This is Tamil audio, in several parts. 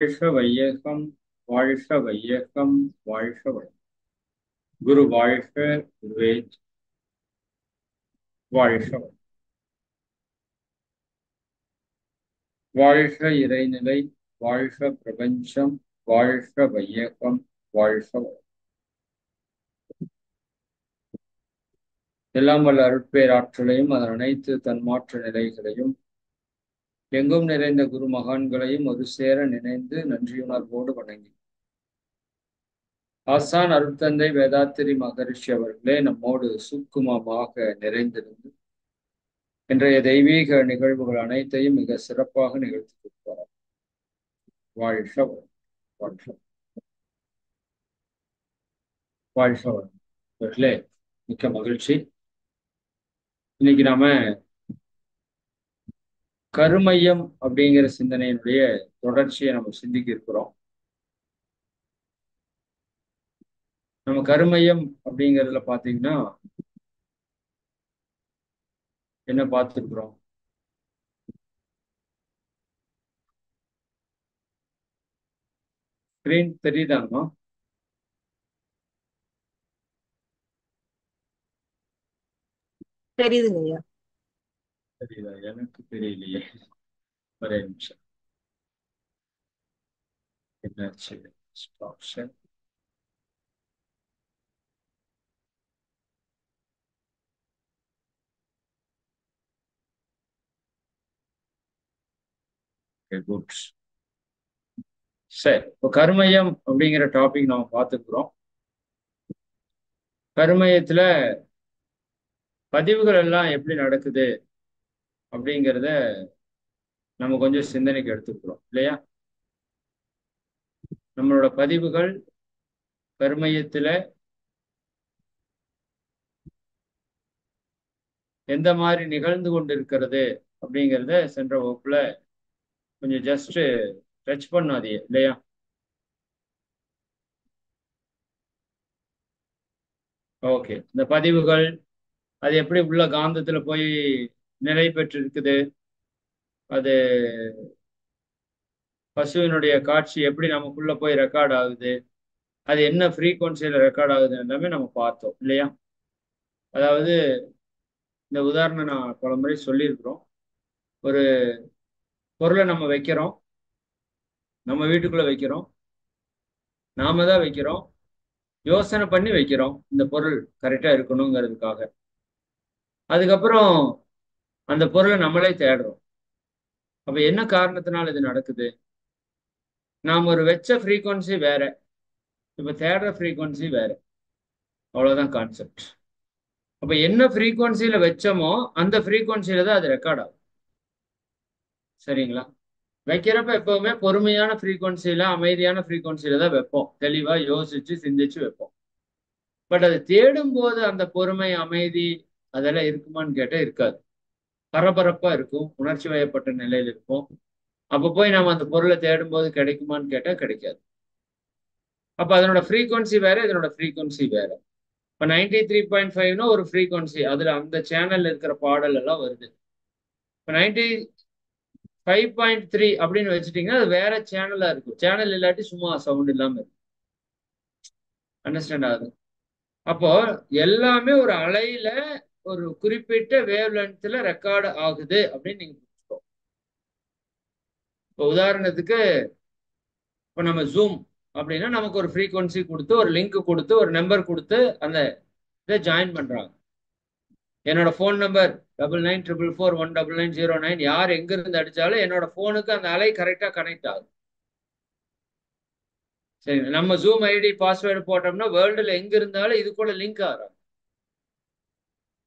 வாழ்க வையகம், வாழ்க வையகம், வாழ்க வளம். குரு வாழ்க, குருவே வாழ்க வளம். வாழ்க இறைநிலை, வாழ்க பிரபஞ்சம், வாழ்க வையகம், வாழ்க வளம். எல்லாம் வல்ல அருட்பேராற்றலையும் அதன் அனைத்து தன்மாற்ற நிலைகளையும் எங்கும் நிறைந்த குரு மகான்களையும் ஒரு சேர நினைந்து நன்றியுணர்வோடு வணங்கி ஆசான் அருட்தந்தை வேதாத்திரி மகரிஷி அவர்களே நம்மோடு சூக்குமமாக நிறைந்திருந்து இன்றைய தெய்வீக நிகழ்வுகள் அனைத்தையும் மிக சிறப்பாக நிகழ்த்தி கொடுப்பார். வாழ்க வளம், வாழ்க வாழ்க வளம். அவர்களே மிக்க மகிழ்ச்சி. இன்னைக்கு நாம கருமையம் அப்படிங்கிற சிந்தனையினுடைய தொடர்ச்சியை நம்ம சிந்திக்க இருக்கிறோம். நம்ம கருமையம் அப்படிங்கிறதுல பாத்தீங்கன்னா என்ன பார்த்துருக்குறோம்? ஸ்கிரீன் தெரியுதாங்கம்மா? தெரியுதுங்க ஐயா. தெரியுதா? எனக்கு தெரியலையே. ஒரே நிமிஷம். என்னாச்சு? ஆப்ஷன். குட். சரி, இப்போ கருமையம் அப்படிங்கிற டாபிக் நம்ம பார்த்துக்கிறோம். கருமையத்துல பதிவுகள் எல்லாம் எப்படி நடக்குது அப்படிங்கிறத நம்ம கொஞ்சம் சிந்தனைக்கு எடுத்துக்கிறோம் இல்லையா? நம்மளோட பதிவுகள் கருமையத்துல எந்த மாதிரி நிகழ்ந்து கொண்டு இருக்கிறது அப்படிங்கிறத சென்ற வகுப்புல கொஞ்சம் ஜஸ்ட் டச் பண்ணாதே இல்லையா? ஓகே, இந்த பதிவுகள் அது எப்படி உள்ள காந்தத்துல போய் நிலை பெற்று இருக்குது, அது பசுவினுடைய காட்சி எப்படி நமக்குள்ள போய் ரெக்கார்ட் ஆகுது, அது என்ன ஃப்ரீக்வன்சியில ரெக்கார்ட் ஆகுது எல்லாமே நம்ம பார்த்தோம் இல்லையா? அதாவது இந்த உதாரணம் நான் பல முறை சொல்லியிருக்கிறோம். ஒரு பொருளை நம்ம வைக்கிறோம், நம்ம வீட்டுக்குள்ள வைக்கிறோம், நாம தான் வைக்கிறோம், யோசனை பண்ணி வைக்கிறோம் இந்த பொருள் கரெக்டா இருக்கணுங்கிறதுக்காக. அதுக்கப்புறம் அந்த பொருளை நம்மளே தேடுறோம். அப்ப என்ன காரணத்தினால இது நடக்குது? நாம் ஒரு வச்ச ஃப்ரீக்வன்சி வேற, இப்ப தேடுற ஃப்ரீக்வன்சி வேற. அவ்வளவுதான் கான்செப்ட். அப்ப என்ன ஃப்ரீக்வன்சியில வச்சோமோ அந்த ஃப்ரீக்வன்சியில தான் அது ரெக்கார்ட் ஆகும். சரிங்களா? வைக்கிறப்ப எப்பவுமே பொறுமையான ஃப்ரீக்வன்சியில, அமைதியான ஃப்ரீக்வன்சியில தான் வைப்போம். தெளிவா யோசிச்சு சிந்திச்சு வைப்போம். பட் அது தேடும் போது அந்த பொறுமை, அமைதி அதெல்லாம் இருக்குமான்னு கேட்டா இருக்காது. பரபரப்பா இருக்கும், உணர்ச்சி வயப்பட்ட நிலையில் இருக்கும். அப்ப போய் நம்ம அந்த பொருளை தேடும் போது கிடைக்குமான்னு கேட்டா கிடைக்காது. அப்ப அதனோட ஃப்ரீக்வன்சி வேற, இதனோட ஃப்ரீக்வன்சி வேற. இப்ப 93.5னா ஒரு ஃப்ரீக்வன்சி, அதுல அந்த சேனல்ல இருக்கிற பாடல் எல்லாம் வருது. இப்ப 95.3 அப்படின்னு வச்சுட்டீங்கன்னா அது வேற சேனலா இருக்கும். சேனல் இல்லாட்டி சும்மா சவுண்ட் இல்லாம இருக்கும். அண்டர்ஸ்டாண்ட் ஆகுது? அப்போ எல்லாமே ஒரு அலையில ஒரு குறிப்பிட்ட வேவ் லென்த்ல ரெக்கார்டு ஆகுது அப்படின்னு நீங்க புரிஞ்சுக்கோ. இப்போ உதாரணத்துக்கு இப்போ நம்ம ஜூம் அப்படின்னா நமக்கு ஒரு ஃப்ரீக்வன்சி கொடுத்து, ஒரு லிங்க் கொடுத்து, ஒரு நம்பர் கொடுத்து அந்த இதை ஜாயின் பண்றாங்க. என்னோட ஃபோன் நம்பர் 9944419909. யார் எங்க இருந்து அடிச்சாலும் என்னோட போனுக்கு அந்த அலை கரெக்டா கனெக்ட் ஆகுது. சரி, நம்ம ஜூம் ஐடி பாஸ்வேர்டு போட்டோம்னா வேர்ல்டுல எங்க இருந்தாலும் இது கூட லிங்க் ஆகும்.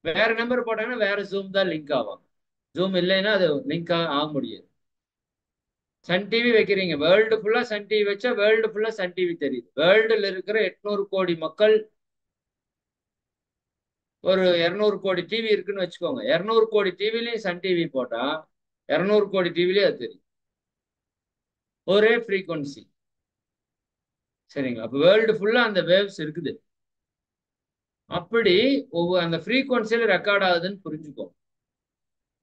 வேற நம்பர் போட்டாங்கன்னா வேற ஜூம் தான் லிங்க் ஆகும். ஜூம் இல்லைன்னா அது லிங்க் ஆக முடியாது. சன் டிவி வைக்கிறீங்க, வேர்ல்டு ஃபுல்லா சன் டிவி வச்சா வேர்ல்டு ஃபுல்லா சன் டிவி தெரியுது. வேர்ல்டுல இருக்கிற 800 கோடி மக்கள், ஒரு 200 கோடி டிவி இருக்குன்னு வச்சுக்கோங்க. 200 கோடி டிவிலையும் சன் டிவி போட்டா 200 கோடி டிவிலேயே அது தெரியும். ஒரே ஃப்ரீக்வன்சி. சரிங்களா? அப்ப வேர்ல்டு ஃபுல்லா அந்த வேவ்ஸ் இருக்குது. அப்படி ஒவ்வொரு அந்த ஃப்ரீக்வன்சியில ரெக்கார்ட் ஆகுதுன்னு புரிஞ்சுக்கோ.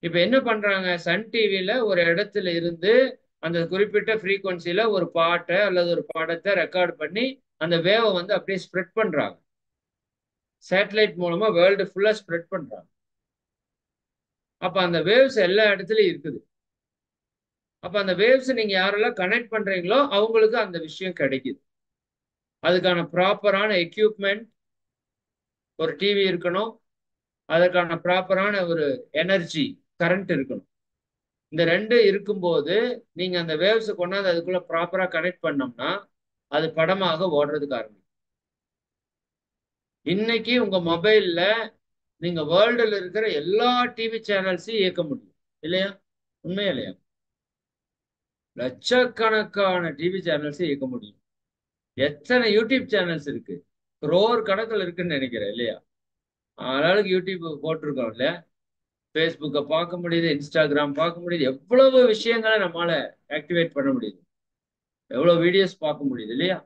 இப்ப என்ன பண்றாங்க, சன் டிவில ஒரு இடத்துல இருந்து அந்த குறிப்பிட்ட ஃப்ரீக்வன்சில ஒரு பாட்டை அல்லது ஒரு படத்தை ரெக்கார்ட் பண்ணி அந்த வேவை வந்து அப்படியே ஸ்ப்ரெட் பண்றாங்க. சேட்டலைட் மூலமா வேர்ல்டு ஃபுல்லா ஸ்ப்ரெட் பண்றாங்க. அப்ப அந்த வேவ்ஸ் எல்லா இடத்துலயும் இருக்குது. அப்ப அந்த வேவ்ஸ் நீங்க யாரெல்லாம் கனெக்ட் பண்றீங்களோ அவங்களுக்கு அந்த விஷயம் கிடைக்குது. அதுக்கான ப்ராப்பரான எக்யூப்மெண்ட், ஒரு டிவி இருக்கணும். அதற்கான ப்ராப்பரான ஒரு எனர்ஜி, கரண்ட் இருக்கணும். இந்த ரெண்டு இருக்கும்போது நீங்க அந்த வேவ்ஸை கொண்டாந்து அதுக்குள்ள ப்ராப்பரா கனெக்ட் பண்ணோம்னா அது படமாக ஓடுறதுக்கு ஆரம்பிக்கும். இன்னைக்கு உங்க மொபைல்ல நீங்க வேர்ல்டுல இருக்கிற எல்லா டிவி சேனல்ஸையும் இயக்க முடியும் இல்லையா? உண்மையா இல்லையா? லட்சக்கணக்கான டிவி சேனல்ஸையும் இயக்க முடியும். எத்தனை யூடியூப் சேனல்ஸ் இருக்கு? குரோர் கணக்கில் இருக்குன்னு நினைக்கிறேன் இல்லையா? ஆளாளுக்கு யூடியூப் போட்டிருக்கோம் இல்லையா? ஃபேஸ்புக்கை பார்க்க முடியுது, இன்ஸ்டாகிராம் பார்க்க முடியுது, எவ்வளவு விஷயங்களை நம்மளால ஆக்டிவேட் பண்ண முடியுது, எவ்வளவு வீடியோஸ் பார்க்க முடியுது இல்லையா?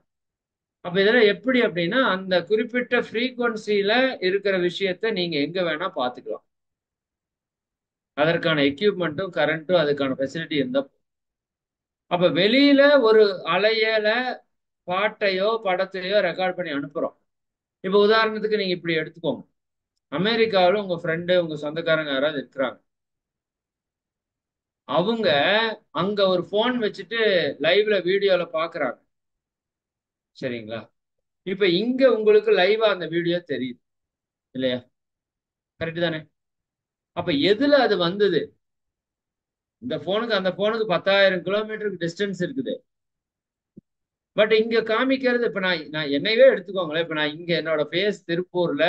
அப்ப இதெல்லாம் எப்படி அப்படின்னா அந்த குறிப்பிட்ட ஃப்ரீக்வன்சில இருக்கிற விஷயத்த நீங்க எங்க வேணா பார்த்துக்கலாம். அதற்கான எக்யூப்மெண்ட்டும் கரண்ட்டும் அதுக்கான ஃபெசிலிட்டி இருந்தா. அப்ப வெளியில ஒரு அலையில பாட்டையோ படத்தையோ ரெக்கார்ட் பண்ணி அனுப்புறோம். இப்ப உதாரணத்துக்கு நீங்க இப்படி எடுத்துக்கோங்க. அமெரிக்காவில் உங்க ஃப்ரெண்டு, உங்க சொந்தக்காரங்க யாராவது இருக்கிறாங்க. அவங்க அங்க ஒரு போன் வச்சுட்டு லைவ்ல வீடியோல பாக்குறாங்க. சரிங்களா? இப்ப இங்க உங்களுக்கு லைவா அந்த வீடியோ தெரியுது இல்லையா? கரெக்ட் தானே? அப்ப எதுல அது வந்தது? இந்த போனுக்கு அந்த போனுக்கு 10,000 கிலோமீட்டருக்கு டிஸ்டன்ஸ் இருக்குது. பட் இங்க காமிக்கிறது, இப்ப நான் என்னையவே எடுத்துக்கோங்களேன். இப்ப நான் இங்க என்னோட பேஸ் திருப்பூர்ல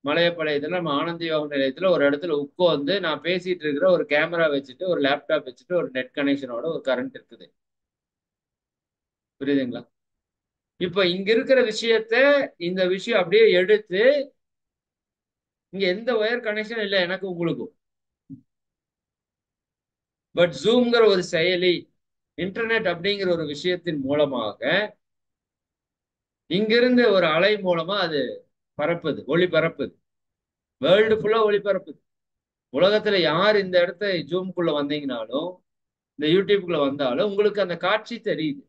மலையப்பாளையத்துல நம்ம ஆனந்தி யோக நிலையத்துல ஒரு இடத்துல உட்கார்ந்து நான் பேசிட்டு இருக்கிற ஒரு கேமரா வச்சுட்டு, ஒரு லேப்டாப் வச்சுட்டு, ஒரு நெட் கனெக்ஷனோட ஒரு கரண்ட் இருக்குது. புரியுதுங்களா? இப்ப இங்க இருக்கிற விஷயத்த இந்த விஷயம் அப்படியே எடுத்து, இங்க எந்த ஒயர் கனெக்ஷன் இல்லை எனக்கு உங்களுக்கும். பட் ஜூம்ங்கிற ஒரு செயலி, இன்டர்நெட் அப்படிங்கிற ஒரு விஷயத்தின் மூலமாக இங்கிருந்து ஒரு அலை மூலமா அது பரப்புது, ஒளி பரப்புது, வேர்ல்டு ஃபுல்லா ஒளி பரப்புது. உலகத்துல யார் இந்த இடத்த ஜூம்குள்ள வந்தீங்கனாலும், இந்த யூடியூப்குள்ள வந்தாலும் உங்களுக்கு அந்த காட்சி தெரியுது.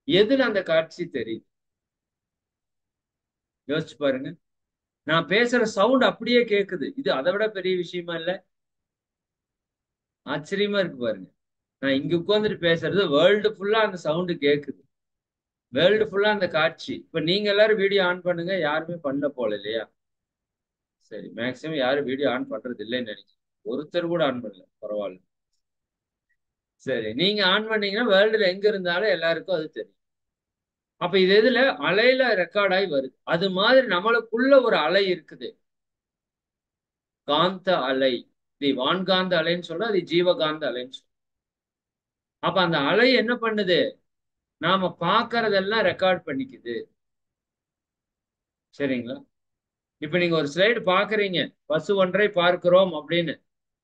எதுல அந்த காட்சி தெரியுது? யோசிச்சு பாருங்க. நான் பேசுற சவுண்ட் அப்படியே கேக்குது. இது அதை விட பெரிய விஷயமா இல்ல? ஆச்சரியமா இருக்கு பாருங்க. நான் இங்க உட்கார்ந்துட்டு பேசுறது வேர்ல்டு ஃபுல்லா அந்த சவுண்டு கேக்குது. வேர்ல்டு ஃபுல்லா அந்த காட்சி. இப்ப நீங்க எல்லாரும் வீடியோ ஆன் பண்ணுங்க. யாருமே பண்ண போல இல்லையா? சரி, மேக்சிமம் யாரும் வீடியோ ஆன் பண்றது இல்லைன்னு நினைக்கிறேன். ஒருத்தர் கூட ஆன் பண்ணல, பரவாயில்ல. சரி, நீங்க ஆன் பண்ணீங்கன்னா வேர்ல்டுல எங்க இருந்தாலும் எல்லாருக்கும் அது தெரியும். அப்ப இது எதுல அலையில ரெக்கார்ட் ஆகி வருது. அது மாதிரி நம்மளுக்குள்ள ஒரு அலை இருக்குது, காந்த அலை. இது வான்காந்த அலைன்னு சொல்ல, அது ஜீவகாந்த அலைன்னு சொல்ல. அப்ப அந்த அலை என்ன பண்ணுது? நாம பாக்குறதெல்லாம் ரெக்கார்ட் பண்ணிக்குது. சரிங்களா? இப்ப நீங்க ஒரு ஸ்லைடு பாக்குறீங்க, பசு ஒன்றை பார்க்கிறோம் அப்படின்னு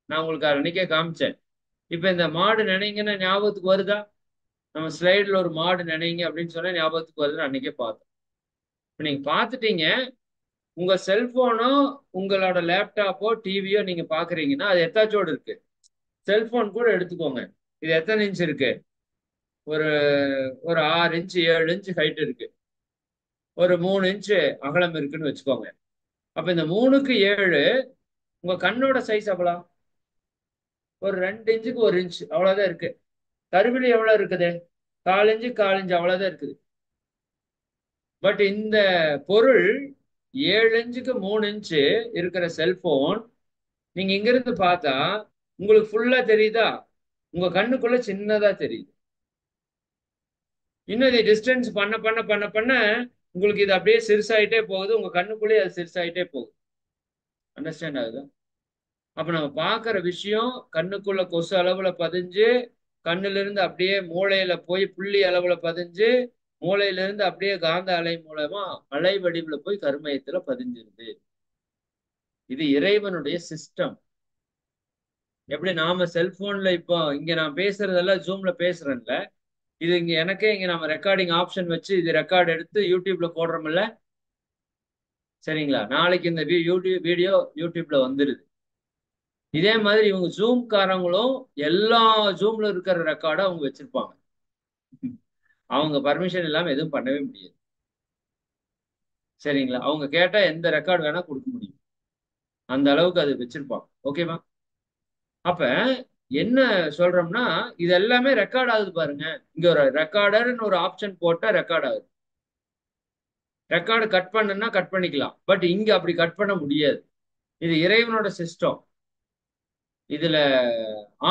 நான் உங்களுக்கு அன்னைக்கே காமிச்சேன். இப்ப இந்த மாடு நினைங்கன்னா ஞாபகத்துக்கு வருதா? நம்ம ஸ்லைடுல ஒரு மாடு நினைங்க அப்படின்னு சொன்னா ஞாபகத்துக்கு வருதுன்னு அன்னைக்கே பார்த்தோம். இப்ப நீங்க பாத்துட்டீங்க. உங்க செல்போனோ உங்களோட லேப்டாப்போ டிவியோ நீங்க பாக்குறீங்கன்னா அது எத்தாச்சோடு இருக்கு. செல்போன் கூட எடுத்துக்கோங்க. இது எத்தனை இன்ச் இருக்கு? ஒரு ஒரு 6 இன்ச் 7 இன்ச் ஹைட் இருக்கு. ஒரு 3 இன்ச் அகலம் இருக்குன்னு வச்சுக்கோங்க. அப்ப இந்த 3க்கு 7 உங்க கண்ணோட சைஸ் எவ்வளோ? ஒரு 2 இன்ச்சுக்கு 1 இன்ச் அவ்வளவுதான் இருக்கு. கருவிழி எவ்வளவு இருக்குது? 4 இன்ச்சு 4 இன்ச் அவ்வளவுதான் இருக்குது. பட் இந்த பொருள் 7 இன்ச்சுக்கு 3 இன்ச்சு இருக்கிற செல்போன் நீங்க இங்க இருந்து பார்த்தா உங்களுக்கு ஃபுல்லா தெரியுதா? உங்க கண்ணுக்குள்ள சின்னதா தெரியுது. இன்னும் இதை டிஸ்டன்ஸ் பண்ண பண்ண பண்ண பண்ண உங்களுக்கு இது அப்படியே சிறுசாயிட்டே போகுது. உங்க கண்ணுக்குள்ளேயே அது சிறுசாயிட்டே போகுது. அண்டர்ஸ்டாண்ட் ஆகுதா? அப்ப நம்ம பார்க்குற விஷயம் கண்ணுக்குள்ள கொசு அளவுல பதிஞ்சு, கண்ணுல இருந்து அப்படியே மூளையில போய் புள்ளி அளவுல பதிஞ்சு, மூளையில இருந்து அப்படியே காந்த அலை மூலமா அலை வடிவுல போய் கருமையத்துல பதிஞ்சிருது. இது இறைவனுடைய சிஸ்டம். எப்படி நாம செல்போன்ல இப்போ இங்க நான் பேசுறதெல்லாம் ஜூம்ல பேசுறேன்ல, இது இங்க எனக்கே இங்க நம்ம ரெக்கார்டிங் ஆப்ஷன் வச்சு இது ரெக்கார்ட் எடுத்து யூடியூப்ல போடுறோம்ல. சரிங்களா? நாளைக்கு இந்த யூடியூப் வீடியோ யூடியூப்ல வந்துருது. இதே மாதிரி இவங்க ஜூம் காரங்களும் எல்லா ஜூம்ல இருக்கிற ரெக்கார்டை அவங்க வச்சிருப்பாங்க. அவங்க பர்மிஷன் இல்லாம எதுவும் பண்ணவே முடியாது. சரிங்களா? அவங்க கேட்டா எந்த ரெக்கார்டு வேணா கொடுக்க முடியும். அந்த அளவுக்கு அது வச்சிருப்பாங்க. ஓகேவா? அப்ப என்ன சொல்றோம்னா இது எல்லாமே ரெக்கார்ட் ஆகுது பாருங்க. இங்க ஒரு ரெக்கார்டர்னு ஒரு ஆப்ஷன் போட்டா ரெக்கார்ட் ஆகுது. ரெக்கார்டு கட் பண்ணுன்னா கட் பண்ணிக்கலாம். பட் இங்க அப்படி கட் பண்ண முடியாது. இது இறைவனோட சிஸ்டம். இதுல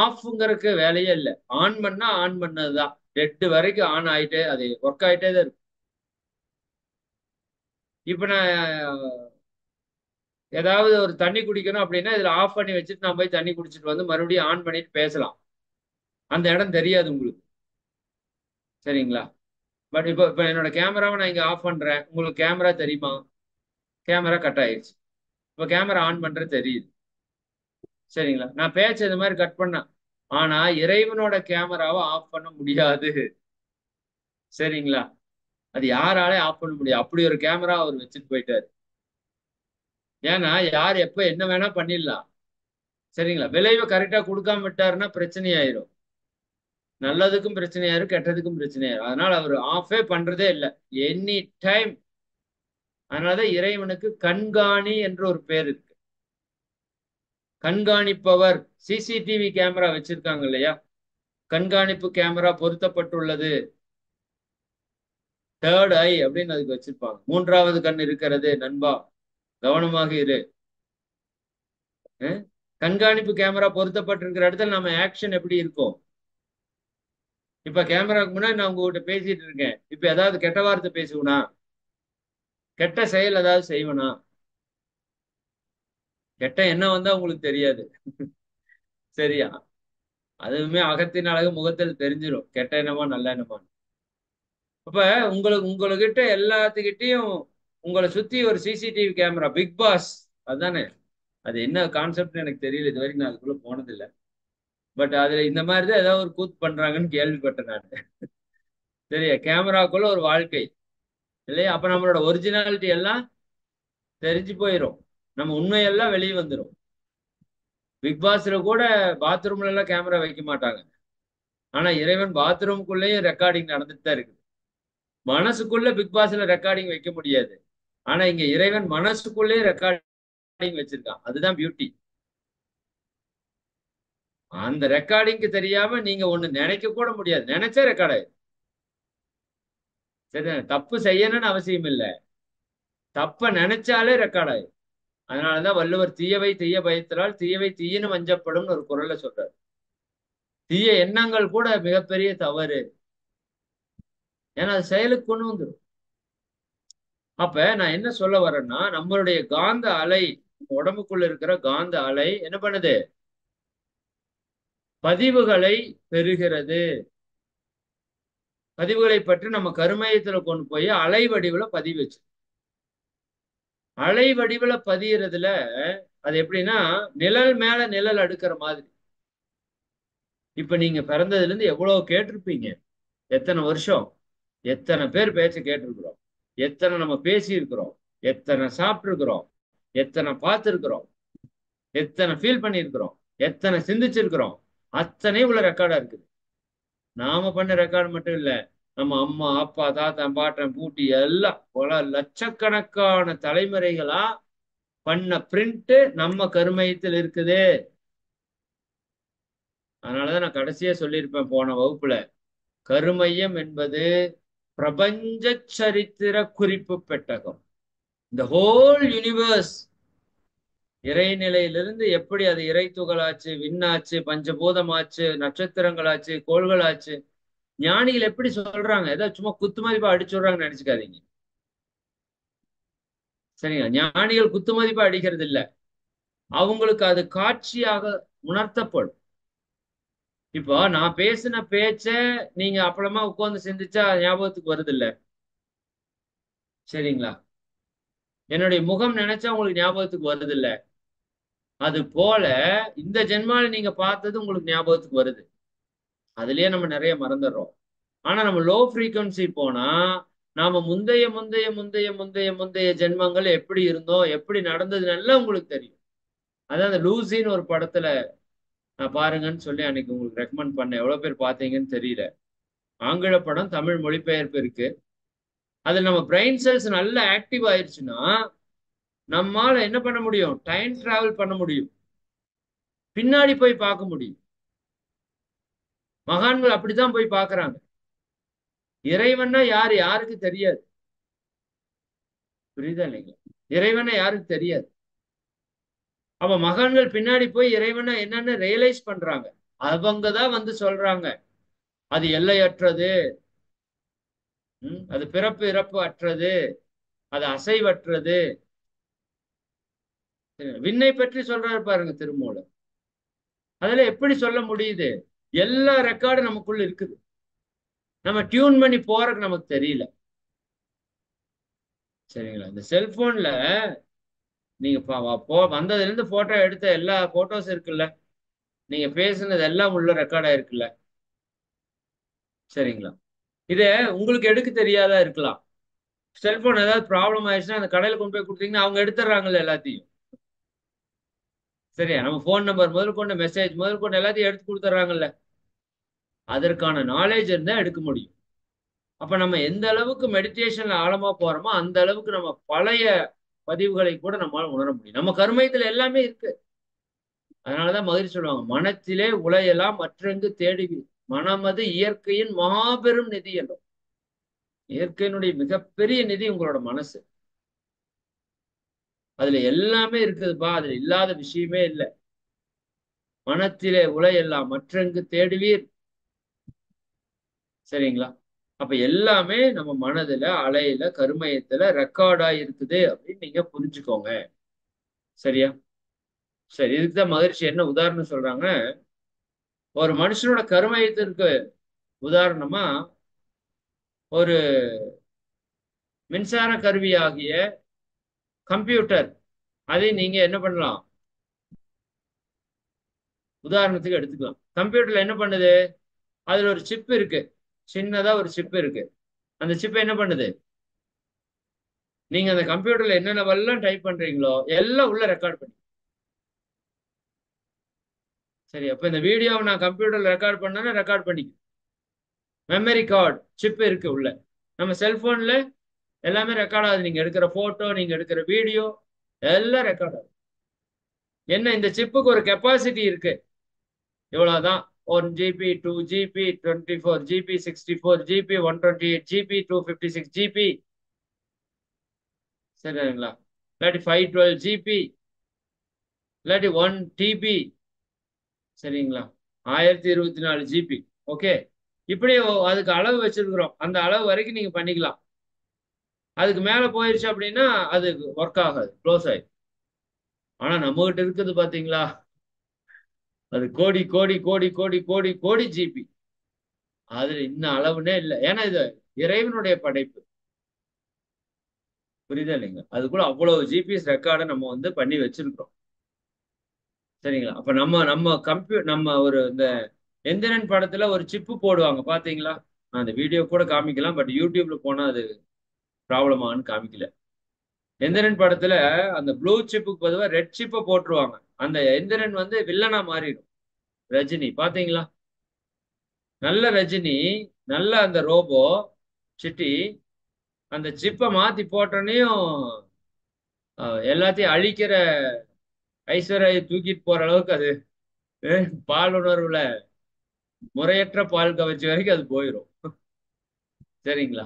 ஆஃப்ங்கிறதுக்கு வேலையே இல்லை. ஆன் பண்ணா ஆன் பண்ணதுதான். டெட் வரைக்கும் ஆன் ஆயிட்டே அது ஒர்க் ஆயிட்டே தான் இருக்கு. இப்ப நான் ஏதாவது ஒரு தண்ணி குடிக்கணும் அப்படின்னா இதுல ஆஃப் பண்ணி வச்சுட்டு நான் போய் தண்ணி குடிச்சிட்டு வந்து மறுபடியும் ஆன் பண்ணிட்டு பேசலாம். அந்த இடம் தெரியாது உங்களுக்கு. சரிங்களா? பட் இப்போ இப்போ என்னோட கேமராவை நான் இங்க ஆஃப் பண்றேன். உங்களுக்கு கேமரா தெரியுமா? கேமரா கட் ஆயிடுச்சு. இப்போ கேமரா ஆன் பண்றது தெரியுது. சரிங்களா? நான் பேச்ச இது மாதிரி கட் பண்ணேன். ஆனா இறைவனோட கேமராவை ஆஃப் பண்ண முடியாது. சரிங்களா? அது யாராலே ஆஃப் பண்ண முடியாது. அப்படி ஒரு கேமரா அவர் வச்சுட்டு போயிட்டாரு. ஏன்னா யார் எப்ப என்ன வேணா பண்ணிடலாம். சரிங்களா? விளைவை கரெக்டா கொடுக்காம விட்டாருன்னா பிரச்சனையாயிரும். நல்லதுக்கும் பிரச்சனையாயிரும், கெட்டதுக்கும் பிரச்சனையாயிரும். அதனால அவர் ஆஃபே பண்றதே இல்லை. Any time. அதனாலதான் இறைவனுக்கு கண்காணி என்ற ஒரு பேர் இருக்கு. கண்காணிப்பவர். சிசிடிவி கேமரா வச்சிருக்காங்க இல்லையா? கண்காணிப்பு கேமரா பொருத்தப்பட்டுள்ளது. தேர்ட் ஐ அப்படின்னு அதுக்கு வச்சிருப்பாங்க. மூன்றாவது கண் இருக்கிறது நண்பா, கவனமாக இரு. கண்காணிப்பு கேமரா பொருத்தப்பட்டிருக்கிற இடத்துல நம்ம ஆக்ஷன் எப்படி இருக்கும்? இப்ப கேமராக்கு முன்னாடி நான் உங்ககிட்ட பேசிட்டு இருக்கேன். இப்ப ஏதாவது கெட்ட வார்த்தை பேசுவனா? கெட்ட செயல் ஏதாவது செய்வனா? கெட்ட எண்ணம் வந்தா உங்களுக்கு தெரியாது. சரியா? அதுவுமே அகத்தின் அழகு முகத்தில் தெரிஞ்சிடும், கெட்ட எண்ணமா நல்ல எண்ணமா. அப்ப உங்ககிட்ட எல்லாத்துக்கிட்டையும் உங்களை சுத்தி ஒரு சிசிடிவி கேமரா. பிக் பாஸ் அதுதானே? அது என்ன கான்செப்ட்னு எனக்கு தெரியல. இது வரைக்கும் நான் அதுக்குள்ள போனதில்லை. பட் அதுல இந்த மாதிரிதான் ஏதாவது ஒரு கூத்து பண்றாங்கன்னு கேள்விப்பட்டேன் நான். சரியா? கேமராக்குள்ள ஒரு வாழ்க்கை இல்லையா? அப்ப நம்மளோட ஒரிஜினாலிட்டி எல்லாம் தெரிஞ்சு போயிடும். நம்ம உண்மையெல்லாம் வெளியே வந்துடும். பிக் பாஸ்ல கூட பாத்ரூம்ல எல்லாம் கேமரா வைக்க மாட்டாங்க. ஆனா இறைவன் பாத்ரூம்குள்ளேயும் ரெக்கார்டிங் நடந்துட்டு தான் இருக்கு. மனசுக்குள்ள பிக் பாஸ்ல ரெக்கார்டிங் வைக்க முடியாது. ஆனா இங்க இறைவன் மனசுக்குள்ளே ரெக்கார்டிங் வச்சிருக்கான். அதுதான் பியூட்டி. அந்த ரெக்கார்டிங்க்கு தெரியாம நீங்க ஒண்ணு நினைக்க கூட முடியாது. நினைச்சா ரெக்கார்ட் ஆயிடும். சரி, தப்பு செய்யணும்னு அவசியம் இல்லை. தப்ப நினைச்சாலே ரெக்கார்ட் ஆயிடும். அதனாலதான் வள்ளுவர் தீயவை தீய பயத்தினால் தீயவை தீயின்னு வஞ்சப்படும் ஒரு குரல்ல சொல்றாரு. தீய எண்ணங்கள் கூட மிகப்பெரிய தவறு. ஏன்னா அது செயலுக்கு கொண்டு வந்துடும். அப்ப நான் என்ன சொல்ல வரேன்னா நம்மளுடைய காந்த அலை, உடம்புக்குள்ள இருக்கிற காந்த அலை என்ன பண்ணுது? பதிவுகளை பெறுகிறது. பதிவுகளை பற்றி நம்ம கருமையத்துல கொண்டு போய் அலை வடிவுல பதிவு வச்சு, அலை வடிவுல பதியறதுல அது எப்படின்னா நிழல் மேல நிழல் அடுக்கிற மாதிரி. இப்ப நீங்க பிறந்ததுல இருந்து எவ்வளவு கேட்டிருப்பீங்க? எத்தனை வருஷம்? எத்தனை பேர் பேச்ச கேட்டிருக்கிறோம்? எத்தனை நம்ம பேசி இருக்கிறோம்? எத்தனை சாப்பிட்டு இருக்கிறோம்? எத்தனை பார்த்துருக்கிறோம்? எத்தனை ஃபீல் பண்ணியிருக்கிறோம்? எத்தனை சிந்திச்சிருக்கிறோம்? அத்தனை உள்ள ரெக்கார்டா இருக்குது. நாம பண்ண ரெக்கார்டு மட்டும் இல்ல, நம்ம அம்மா அப்பா தாத்தா பாட்டன் பூட்டி எல்லாம் பல லட்சக்கணக்கான தலைமுறைகளா பண்ண பிரிண்ட் நம்ம கருமையத்தில் இருக்குது. அதனாலதான் நான் கடைசியா சொல்லியிருப்பேன் போன வகுப்புல, கருமையம் என்பது பிரபஞ்ச சரித்திர குறிப்பு பெட்டகம். இந்த ஹோல் யூனிவர்ஸ் இறைநிலையிலிருந்து எப்படி அது இறை துகளாச்சு, விண்ணாச்சு, பஞ்சபூதமாச்சு, நட்சத்திரங்களாச்சு, கோள்களாச்சு. ஞானிகள் எப்படி சொல்றாங்க? ஏதாவது சும்மா குத்து மதிப்பா அடிச்சுடுறாங்கன்னு நினைச்சுக்காதீங்க. சரிங்க? ஞானிகள் குத்து மதிப்பா அடிக்கிறது இல்ல. அவங்களுக்கு அது காட்சியாக உணர்த்தப்படும். இப்போ நான் பேசின பேச்ச நீங்க அப்புறமா உட்கார்ந்து சிந்திச்சா ஞாபகத்துக்கு வருது இல்ல? சரிங்களா? என்னுடைய முகம் நினைச்சா உங்களுக்கு ஞாபகத்துக்கு வருது இல்ல? அது போல இந்த ஜென்மால நீங்க பார்த்தது உங்களுக்கு ஞாபகத்துக்கு வருது. அதுலயே நம்ம நிறைய மறந்துடுறோம். ஆனா நம்ம லோ ஃப்ரீக்வன்சி போனா நாம முந்தைய முந்தைய முந்தைய முந்தைய முந்தைய ஜென்மங்கள் எப்படி இருந்தோம், எப்படி நடந்ததுன்னு எல்லாம் உங்களுக்கு தெரியும். அதான் அந்த லூசின்னு ஒரு படத்துல நான் பாருங்கன்னு சொல்லி அன்னைக்கு உங்களுக்கு ரெக்கமெண்ட் பண்ணேன். எவ்வளவு பேர் பார்த்தீங்கன்னு தெரியல. ஆங்கில படம், தமிழ் மொழிபெயர்ப்பு இருக்கு. அதுல நம்ம பிரெயின் செல்ஸ் நல்லா ஆக்டிவ் ஆயிடுச்சுன்னா நம்மால என்ன பண்ண முடியும்? டைம் டிராவல் பண்ண முடியும், பின்னாடி போய் பார்க்க முடியும். மகான்கள் அப்படித்தான் போய் பார்க்கறாங்க. இறைவன்னா யாரு யாருக்கு தெரியாது. புரியுதா இல்லைங்களா? இறைவனை யாருக்கு தெரியாது. அப்ப மகான்கள் பின்னாடி போய் இறைவனை என்னன்னு ரியலைஸ் பண்றாங்க. அவங்கதான் வந்து சொல்றாங்க அது எல்லையற்றது, அது பிறப்பு இறப்பு அற்றது, அது அசைவற்றது. விண்ணை பற்றி சொல்றாரு பாருங்க திருமூலர். அதுல எப்படி சொல்ல முடியுது? எல்லா ரெக்கார்டும் நமக்குள்ள இருக்குது. நம்ம டியூன் பண்ணி போறதுக்கு நமக்கு தெரியல. சரிங்களா? இந்த செல்போன்ல நீங்க வந்ததுல இருந்து போட்டோ எடுத்த எல்லா போட்டோஸ் இருக்குல்ல, நீங்க பேசுனது எல்லாம் உள்ள ரெக்கார்ட் ஆயிருக்குல்ல. சரிங்களா? இது உங்களுக்கு எடுக்க தெரியாதா இருக்கலாம். செல்போன் ஏதாவது ப்ராப்ளம் ஆயிடுச்சுன்னா அந்த கடையில கொண்டு போய் கொடுத்தீங்கன்னா அவங்க எடுத்துடுறாங்கல்ல எல்லாத்தையும். சரியா? நம்ம போன் நம்பர் முதல் கொண்டு, மெசேஜ் முதல் கொண்டு எல்லாத்தையும் எடுத்து கொடுத்துட்றாங்கல்ல. அதற்கான நாலேஜ் இருந்தா எடுக்க முடியும். அப்ப நம்ம எந்த அளவுக்கு மெடிடேஷன்ல ஆழமா போறோமோ அந்த அளவுக்கு நம்ம பழைய பதிவுகளை கூட நம்மளால உணர முடியும். நம்ம கர்மயத்துல எல்லாமே இருக்கு. அதனாலதான் மகிழ்ச்சி சொல்லுவாங்க, மனத்திலே உலையெல்லாம் மற்றெங்கு தேடுவி, மனமது இயற்கையின் மாபெரும் நிதி என்றும். இயற்கையினுடைய மிகப்பெரிய நிதி உங்களோட மனசு. அதுல எல்லாமே இருக்குதுப்பா, அதுல இல்லாத விஷயமே இல்லை. மனத்திலே உலையெல்லாம் மற்றெங்கு தேடுவீர். சரிங்களா? அப்ப எல்லாமே நம்ம மனதுல, அலையில, கருமையத்துல ரெக்கார்டா இருக்குது அப்படின்னு நீங்க புரிஞ்சுக்கோங்க. சரியா? சரி, இதுக்குதான் மகிழ்ச்சி என்ன உதாரணம் சொல்றாங்க. ஒரு மனுஷனோட கருமையத்திற்கு உதாரணமா ஒரு மின்சார கருவியாகிய கம்ப்யூட்டர், அதை நீங்க என்ன பண்ணலாம்? உதாரணத்துக்கு எடுத்துக்கலாம். கம்ப்யூட்டர்ல என்ன பண்ணுது? அதுல ஒரு சிப் இருக்கு, சின்னதா ஒரு சிப் இருக்கு. அந்த சிப் என்ன பண்ணுது? நீங்க அந்த கம்ப்யூட்டர்ல என்னென்னவெல்லாம் டைப் பண்றீங்களோ எல்லாம் உள்ள ரெக்கார்ட் பண்ணி. சரி, அப்ப இந்த வீடியோவை நான் கம்ப்யூட்டர்ல ரெக்கார்ட் பண்ணா ரெக்கார்ட் பண்ணி. மெமரி கார்டு சிப் இருக்கு உள்ள. நம்ம செல்போன்ல எல்லாமே ரெக்கார்ட் ஆகுது. நீங்க எடுக்கிற போட்டோ, நீங்க எடுக்கிற வீடியோ எல்லாம் ரெக்கார்ட் ஆகுது. என்ன, இந்த சிப்புக்கு ஒரு கெப்பாசிட்டி இருக்கு, இவ்வளவுதான். 1 GB, 2 GB, 24 GB, 64 GB, 128 GB, 256 GB. சரிங்களா? இல்லாட்டி 512 GB, இல்லாட்டி 1 TB. சரிங்களா? 1024 GB. ஓகே, இப்படி அதுக்கு அளவு வச்சிருக்கிறோம். அந்த அளவு வரைக்கும் நீங்க பண்ணிக்கலாம். அதுக்கு மேல போயிருச்சு அப்படின்னா அது ஒர்க் ஆகாது, க்ளோஸ் ஆயிடும். ஆனா நம்ம கிட்ட இருக்குது பாத்தீங்களா, அது கோடி கோடி கோடி கோடி கோடி கோடி ஜிபி. அதுல இன்னும் அளவுனே இல்லை. ஏன்னா இது இறைவனுடைய படைப்பு. புரியுதா இல்லைங்க? அதுக்குள்ள அவ்வளவு ஜிபிஎஸ் ரெக்கார்டை நம்ம வந்து பண்ணி வச்சிருக்கிறோம். சரிங்களா? அப்ப நம்ம நம்ம நம்ம ஒரு இந்த எந்திரன் படத்துல ஒரு சிப்பு போடுவாங்க பாத்தீங்களா? நான் அந்த வீடியோ கூட காமிக்கலாம், பட் யூடியூப்ல போனா அது ப்ராப்ளமான்னு காமிக்கல. எந்திரன் படத்துல அந்த ப்ளூ சிப்புக்கு பொதுவாக ரெட் சிப்பை போட்டுருவாங்க. அந்த எந்திரன் வந்து வில்லனா மாறிடும். ரஜினி பாத்தீங்களா? நல்ல ரஜினி, நல்ல அந்த ரோபோ சிட்டி, அந்த சிப்பை மாத்தி போட்டோன்னையும் எல்லாத்தையும் அழிக்கிற ஐஸ்வர்யா தூக்கிட்டு போற அளவுக்கு அது பால் உணர்வுல முறையற்ற பால் கவர்ச்சி வரைக்கும் அது போயிடும். சரிங்களா?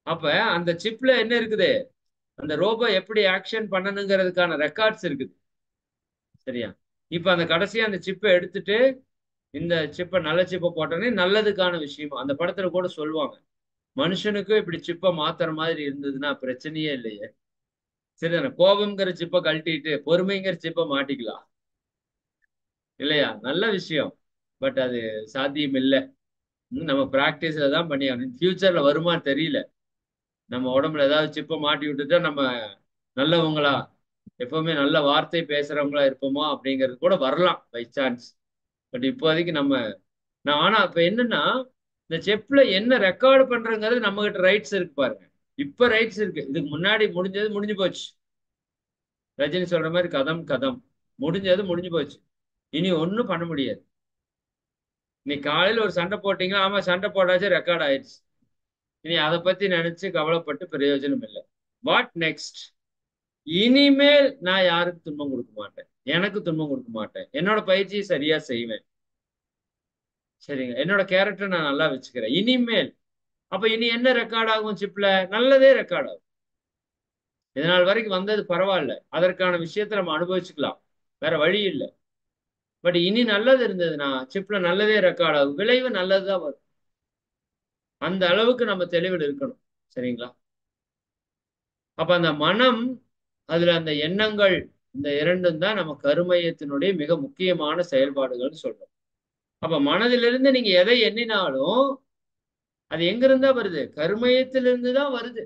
அப்ப அந்த சிப்ல என்ன இருக்குது? அந்த ரோபோ எப்படி ஆக்ஷன் பண்ணணுங்கிறதுக்கான ரெக்கார்ட்ஸ் இருக்குது. சரியா? இப்ப அந்த கடைசியா அந்த சிப்பை எடுத்துட்டு இந்த சிப்பை நல்ல சிப்பை போட்டோன்னே நல்லதுக்கான விஷயம் அந்த படத்துல கூட சொல்லுவாங்க. மனுஷனுக்கும் இப்படி சிப்பை மாத்துற மாதிரி இருந்ததுன்னா பிரச்சனையே இல்லையே. சரிதானே? கோபம்ங்கிற சிப்பை கழட்டிட்டு பொறுமைங்கிற சிப்பை மாட்டிக்கலாம் இல்லையா? நல்ல விஷயம். பட் அது சாத்தியம் இல்லை. நம்ம பிராக்டிஸ்ல தான் பண்ணி ஆகணும். ஃபியூச்சர்ல வருமானு தெரியல. நம்ம உடம்புல ஏதாவது சிப்பை மாட்டி விட்டுட்டா நம்ம நல்லவங்களா, எப்பவுமே நல்ல வார்த்தை பேசுறவங்களா இருப்போமா அப்படிங்கிறது கூட வரலாம் பை சான்ஸ். பட் இப்போதைக்கு ஆனா இப்ப என்னன்னா, இந்த செப்ல என்ன ரெக்கார்டு பண்றங்கிறது நம்ம கிட்ட ரைட்ஸ் இருக்கு பாருங்க. இப்ப ரைட்ஸ் இருக்கு. இதுக்கு முன்னாடி முடிஞ்சது முடிஞ்சு போச்சு. ரஜினி சொல்ற மாதிரி கதம் கதம். முடிஞ்சது முடிஞ்சு போச்சு. இனி ஒன்றும் பண்ண முடியாது. நீ காலையில ஒரு சண்டை போட்டீங்கன்னா, ஆமா சண்டை போட்டாச்சு, ரெக்கார்ட் ஆயிடுச்சு. இனி அதை பத்தி நினைச்சு கவலைப்பட்டு பிரயோஜனம் இல்லை. What next? இனிமேல் நான் யாருக்கு துன்பம் கொடுக்க மாட்டேன், எனக்கு துன்பம் கொடுக்க மாட்டேன், என்னோட பயிற்சியை சரியா செய்வேன். சரிங்க, என்னோட கேரக்டர் நான் நல்லா வச்சுக்கிறேன் இனிமேல். அப்ப இனி என்ன ரெக்கார்ட் ஆகும் சிப்ல? நல்லதே ரெக்கார்ட் ஆகும். இதனால் வரைக்கும் வந்தது பரவாயில்ல, அதற்கான விஷயத்த நம்ம அனுபவிச்சுக்கலாம், வேற வழி இல்லை. பட் இனி நல்லது இருந்ததுன்னா சிப்ல நல்லதே ரெக்கார்ட் ஆகும், விளைவு நல்லதுதான் வரும். அந்த அளவுக்கு நம்ம தெளிவில் இருக்கணும். சரிங்களா? அப்ப அந்த மனம், அதுல அந்த எண்ணங்கள், இந்த இரண்டும் தான் நம்ம கருமையத்தினுடைய மிக முக்கியமான செயல்பாடுகள்னு சொல்றோம். அப்ப மனதிலிருந்து நீங்க எதை எண்ணினாலும் அது எங்க இருந்தா வருது? கருமையத்திலிருந்து தான் வருது.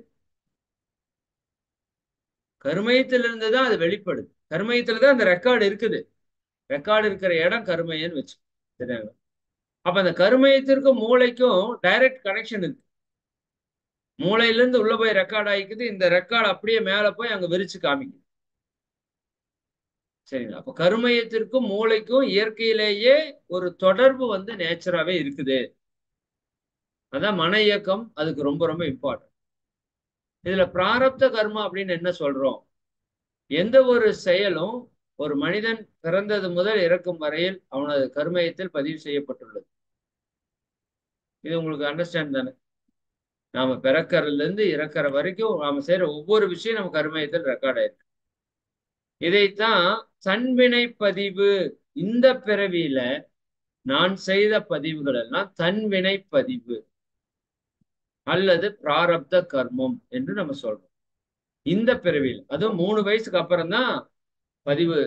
கருமையத்திலிருந்து தான் அது வெளிப்படுது. கருமையத்துல தான் அந்த ரெக்கார்டு இருக்குது. ரெக்கார்டு இருக்கிற இடம் கருமையன்னு வச்சு. சரிங்களா? அப்ப அந்த கருமையத்திற்கும் மூளைக்கும் டைரக்ட் கனெக்ஷன் இருக்கு. மூளையில இருந்து உள்ள போய் ரெக்கார்ட் ஆகிக்குது, இந்த ரெக்கார்டு அப்படியே மேல போய் அங்க விரிச்சு காமிக்குது. சரிங்களா? அப்ப கருமையத்திற்கும் மூளைக்கும் இயற்கையிலேயே ஒரு தொடர்பு வந்து நேச்சராகவே இருக்குது. அதான் மன இயக்கம் அதுக்கு ரொம்ப ரொம்ப இம்பார்ட்டன்ட். இதுல பிராரப்த கர்மா அப்படின்னு என்ன சொல்றோம்? எந்த ஒரு செயலும் ஒரு மனிதன் பிறந்தது முதல் இறக்கும் வரையில் அவனது கருமையத்தில் பதிவு செய்யப்பட்டுள்ளது. இது உங்களுக்கு அண்டர்ஸ்டாண்ட் தானே? நாம பிறக்கறதுல இருந்து இறக்குற வரைக்கும் நாம செய்யற ஒவ்வொரு விஷயம் நம்ம கருமையத்தில் ரெக்கார்ட் ஆயிருக்கு. இதைத்தான் தன்வினை பதிவு. இந்த பிறவியில நான் செய்த பதிவுகள் எல்லாம் தன்வினை பதிவு அல்லது பிராரப்த கர்மம் என்று நம்ம சொல்றோம். இந்த பிறவியில், அதுவும் 3 வயசுக்கு அப்புறம் தான் பதிவு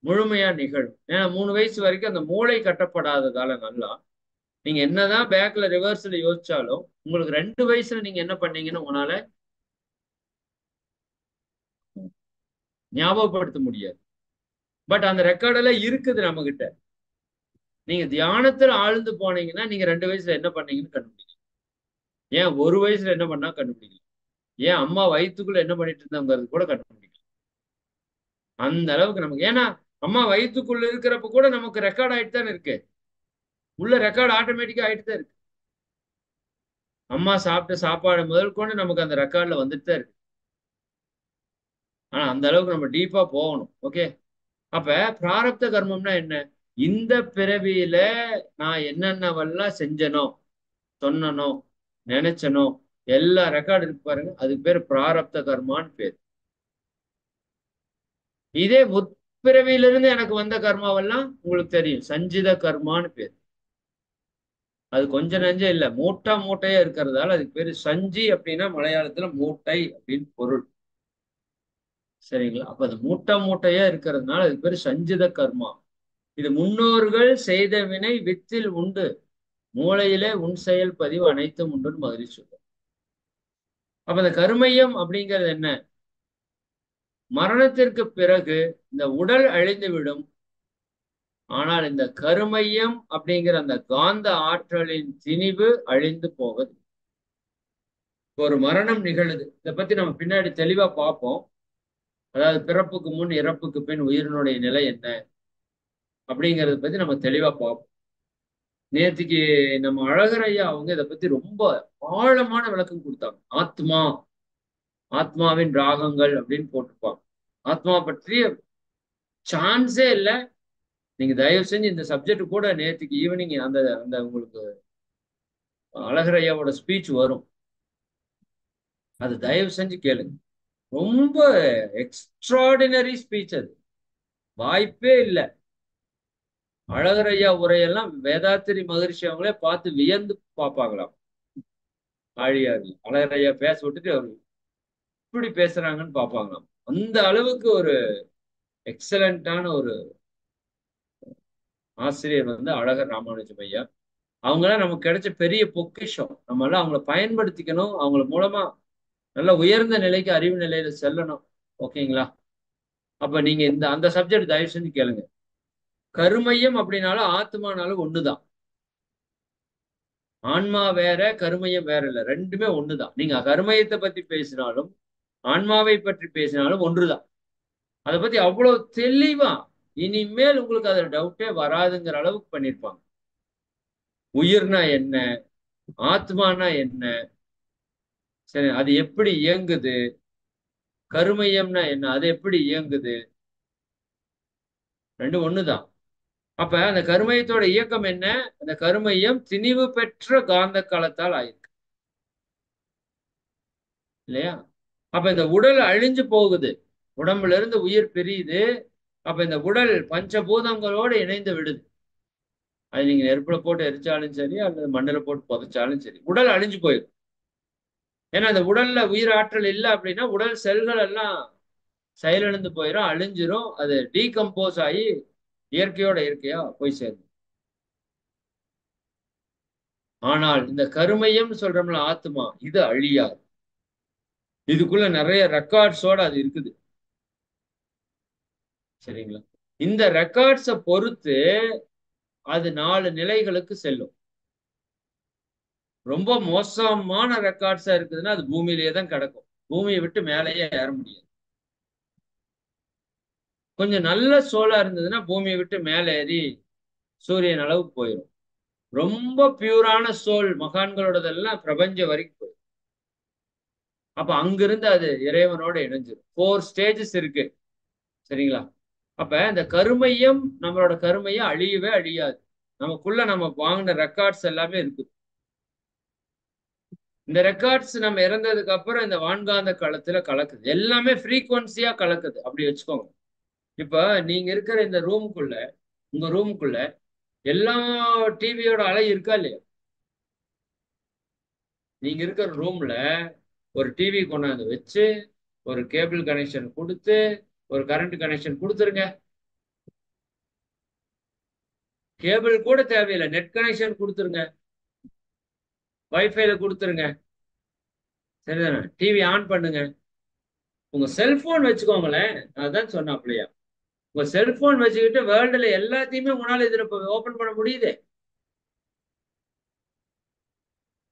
முழுமையா நிகழும். ஏன்னா 3 வயசு வரைக்கும் அந்த மூளை கட்டப்படாததால நல்லா நீங்க என்னதான் பேக்ல ரிவர்ஸ்ல யோசிச்சாலும் உங்களுக்கு 2 வயசுல நீங்க என்ன பண்ணீங்கன்னு உங்களால ஞாபகப்படுத்த முடியாது. பட் அந்த ரெக்கார்டெல்லாம் இருக்குது நம்ம கிட்ட. நீங்க தியானத்துல ஆழ்ந்து போனீங்கன்னா நீங்க 2 வயசுல என்ன பண்ணீங்கன்னு கண்டுபிடிக்கலாம். ஏன் 1 வயசுல என்ன பண்ணா கண்டுபிடிக்கலாம். ஏன் அம்மா வயிற்றுக்குள்ள என்ன பண்ணிட்டு இருந்தாங்கிறது கூட கண்டுபிடிக்கலாம். அந்த அளவுக்கு நமக்கு, ஏன்னா அம்மா வயிற்றுக்குள்ள இருக்கிறப்ப கூட நமக்கு ரெக்கார்ட் ஆயிட்டு தானே இருக்கு. உள்ள ரெக்கார்டு ஆட்டோமேட்டிக்கா ஆயிட்டு தான் இருக்கு. அம்மா சாப்பிட்ட சாப்பாடு முதல் கொண்டு நமக்கு அந்த ரெக்கார்ட்ல வந்துட்டு தான் இருக்கு. ஆனா அந்த அளவுக்கு நம்ம டீப்பா போகணும். ஓகே. அப்ப பிராரப்த கர்மம்னா என்ன? இந்த பிறவியில நான் என்னென்னவெல்லாம் செஞ்சனோ, சொன்னனோ, நினைச்சனோ, எல்லா ரெக்கார்டு இருக்கு பாருங்க, அதுக்கு பேர் பிராரப்த கர்மான்னு பேர். இதே முற்பிறவியிலிருந்து எனக்கு வந்த கர்மாவெல்லாம் உங்களுக்கு தெரியும், சஞ்சித கர்மான்னு பேர். அது கொஞ்சம் நெஞ்சம் இல்லை, மூட்டை மூட்டையா இருக்கிறதால அதுக்கு பேரு சஞ்சி. அப்படின்னா மலையாளத்துல மூட்டை அப்படின்னு பொருள். சரிங்களா? அப்ப அது மூட்டை மூட்டையா இருக்கிறதுனால அதுக்கு பேரு சஞ்சித கர்மா. இது முன்னோர்கள் செய்த வினை வித்தில் உண்டு, மூளையிலே உன் செயல் பதிவு அனைத்தும் உண்டுன்னு மாதிரி சொல்லும். அப்ப இந்த கருமையம் அப்படிங்கிறது என்ன? மரணத்திற்கு பிறகு இந்த உடல் அழிந்துவிடும், ஆனால் இந்த கருமையம் அப்படிங்கிற அந்த காந்த ஆற்றலின் திணிவு அழிந்து போவது. ஒரு மரணம் நிகழுது, இதை பத்தி நம்ம பின்னாடி தெளிவா பார்ப்போம். அதாவது பிறப்புக்கு முன் இறப்புக்கு பின் உயிரினுடைய நிலை என்ன அப்படிங்கறத பத்தி நம்ம தெளிவா பார்ப்போம். நேத்திக்கு நம்ம அழகர் ஐயா அவங்க இதை பத்தி ரொம்ப ஆழமான விளக்கம் கொடுத்தாங்க. ஆத்மா, ஆத்மாவின் ராகங்கள் அப்படின்னு போட்டிருப்பாங்க. ஆத்மா பற்றிய சான்ஸே இல்லை. நீங்க தயவு செஞ்சு இந்த சப்ஜெக்ட் கூட நேற்றுக்கு ஈவினிங் அந்த அந்த உங்களுக்கு அழகர் ஐயாவோட ஸ்பீச் வரும், அது தயவு செஞ்சு கேளுங்க. ரொம்ப எக்ஸ்ட்ராடினரி ஸ்பீச் அது, வாய்ப்பே இல்லை. அழகர் ஐயா உரையெல்லாம் வேதாத்திரி மகரிஷி அவங்களே பார்த்து வியந்து பார்ப்பாங்களாம். ஆழியார் அழகர் ஐயா பேச விட்டுட்டு அவர் இப்படி பேசுறாங்கன்னு பார்ப்பாங்களாம். அந்த அளவுக்கு ஒரு எக்ஸலண்டான ஒரு ஆசிரியர் வந்து அழகர் ராமானுஜம் ஐயா. அவங்களாம் நமக்கு கிடைச்ச பெரிய பொக்கிஷம். நம்ம எல்லாம் அவங்கள பயன்படுத்திக்கணும், அவங்கள மூலமா நல்ல உயர்ந்த நிலைக்கு அறிவு நிலையில செல்லணும். ஓகேங்களா? அப்ப நீங்க இந்த அந்த சப்ஜெக்ட் தயவு செஞ்சு கேளுங்க. கருமையம் அப்படின்னாலும் ஆத்மானாலும் ஒண்ணுதான். ஆன்மா வேற, கருமையம் வேற இல்லை, ரெண்டுமே ஒண்ணுதான். நீங்க கருமையத்தை பத்தி பேசினாலும் ஆன்மாவை பற்றி பேசினாலும் ஒன்றுதான். அதை பத்தி அவ்வளவு தெளிவா இனிமேல் உங்களுக்கு அதுல டவுட்டே வராதுங்கிற அளவுக்கு பண்ணிருப்பாங்க. உயிர்னா என்ன, ஆத்மானா என்ன, சரி அது எப்படி இயங்குது, கருமையம்னா என்ன, அது எப்படி இயங்குது, ரெண்டும் ஒண்ணுதான். அப்ப அந்த கருமையத்தோட இயக்கம் என்ன, அந்த கருமையம் திணிவு பெற்ற காந்த களத்தால் ஆயிருக்கு இல்லையா? அப்ப இந்த உடல் அழிஞ்சு போகுது, உடம்புல இருந்து உயிர் பிரியுது. அப்ப இந்த உடல் பஞ்சபூதங்களோடு இணைந்து விடுது. அது நீங்க நெருப்புல போட்டு எரிச்சாலும் சரி, அல்லது மண்ணுல போட்டு புதைச்சாலும் சரி, உடல் அழிஞ்சு போயிடும். ஏன்னா அந்த உடல்ல உயிர் ஆற்றல் இல்லை அப்படின்னா உடல் செல்கள் எல்லாம் செயலிழந்து போயிடும், அழிஞ்சிரும். அது டீகம்போஸ் ஆகி இயற்கையோட இயற்கையா போய் சேரும். ஆனால் இந்த கருமையம் சொல்றோம்ல ஆத்மா, இது அழியாது. இதுக்குள்ள நிறைய ரெக்கார்ட்ஸோட அது இருக்குது. சரிங்களா? இந்த ரெக்கார்ட்ஸை பொறுத்து அது 4 நிலைகளுக்கு செல்லும். ரொம்ப மோசமான ரெக்கார்ட்ஸா இருக்குதுன்னா அது பூமியிலேயே தான் கிடக்கும். பூமியை விட்டு மேலேயே ஏற முடியாது. கொஞ்சம் நல்ல சோலா இருந்ததுன்னா பூமியை விட்டு மேலே ஏறி சூரியன் அளவுக்கு போயிடும். ரொம்ப பியூரான சோல் மகான்களோடதெல்லாம் பிரபஞ்சம் வரைக்கும் போயிடும். அப்ப அங்கிருந்து அது இறைவனோட இணைஞ்சிடும். 4 ஸ்டேஜஸ் இருக்கு. சரிங்களா? அப்ப இந்த கருமையம், நம்மளோட கருமையம் அழியவே அழியாது. நமக்குள்ள நம்ம வாங்கின ரெக்கார்ட்ஸ் எல்லாமே இருக்கு. இந்த ரெக்கார்ட்ஸ் நம்ம இறந்ததுக்கு அப்புறம் இந்த வான்காந்த களத்துல கலக்குது. எல்லாமே ஃப்ரீக்வன்சியா கலக்குது. அப்படி வச்சுக்கோங்க. இப்ப நீங்க இருக்கிற இந்த ரூமுக்குள்ள, உங்க ரூமுக்குள்ள எல்லா டிவியோட அலை இருக்கா இல்லையா? நீங்க இருக்கிற ரூம்ல ஒரு டிவி கொண்டாந்து வச்சு, ஒரு கேபிள் கனெக்ஷன் கொடுத்து, ஒரு கரண்ட் கனெக்ஷன் கொடுத்துருங்க. கேபிள் கூட தேவையில்லை, நெட் கனெக்ஷன் கொடுத்துருங்க, வைஃபைல கொடுத்துருங்க. சரிதானே? டிவி ஆன் பண்ணுங்க. உங்க செல்போன் வச்சுக்கோங்களேன். அதான் சொன்னாப்லையா, உங்க செல்போன் வச்சுக்கிட்டு வேர்ல்டுல எல்லாத்தையுமே உங்களால இதுல ஓபன் பண்ண முடியுது.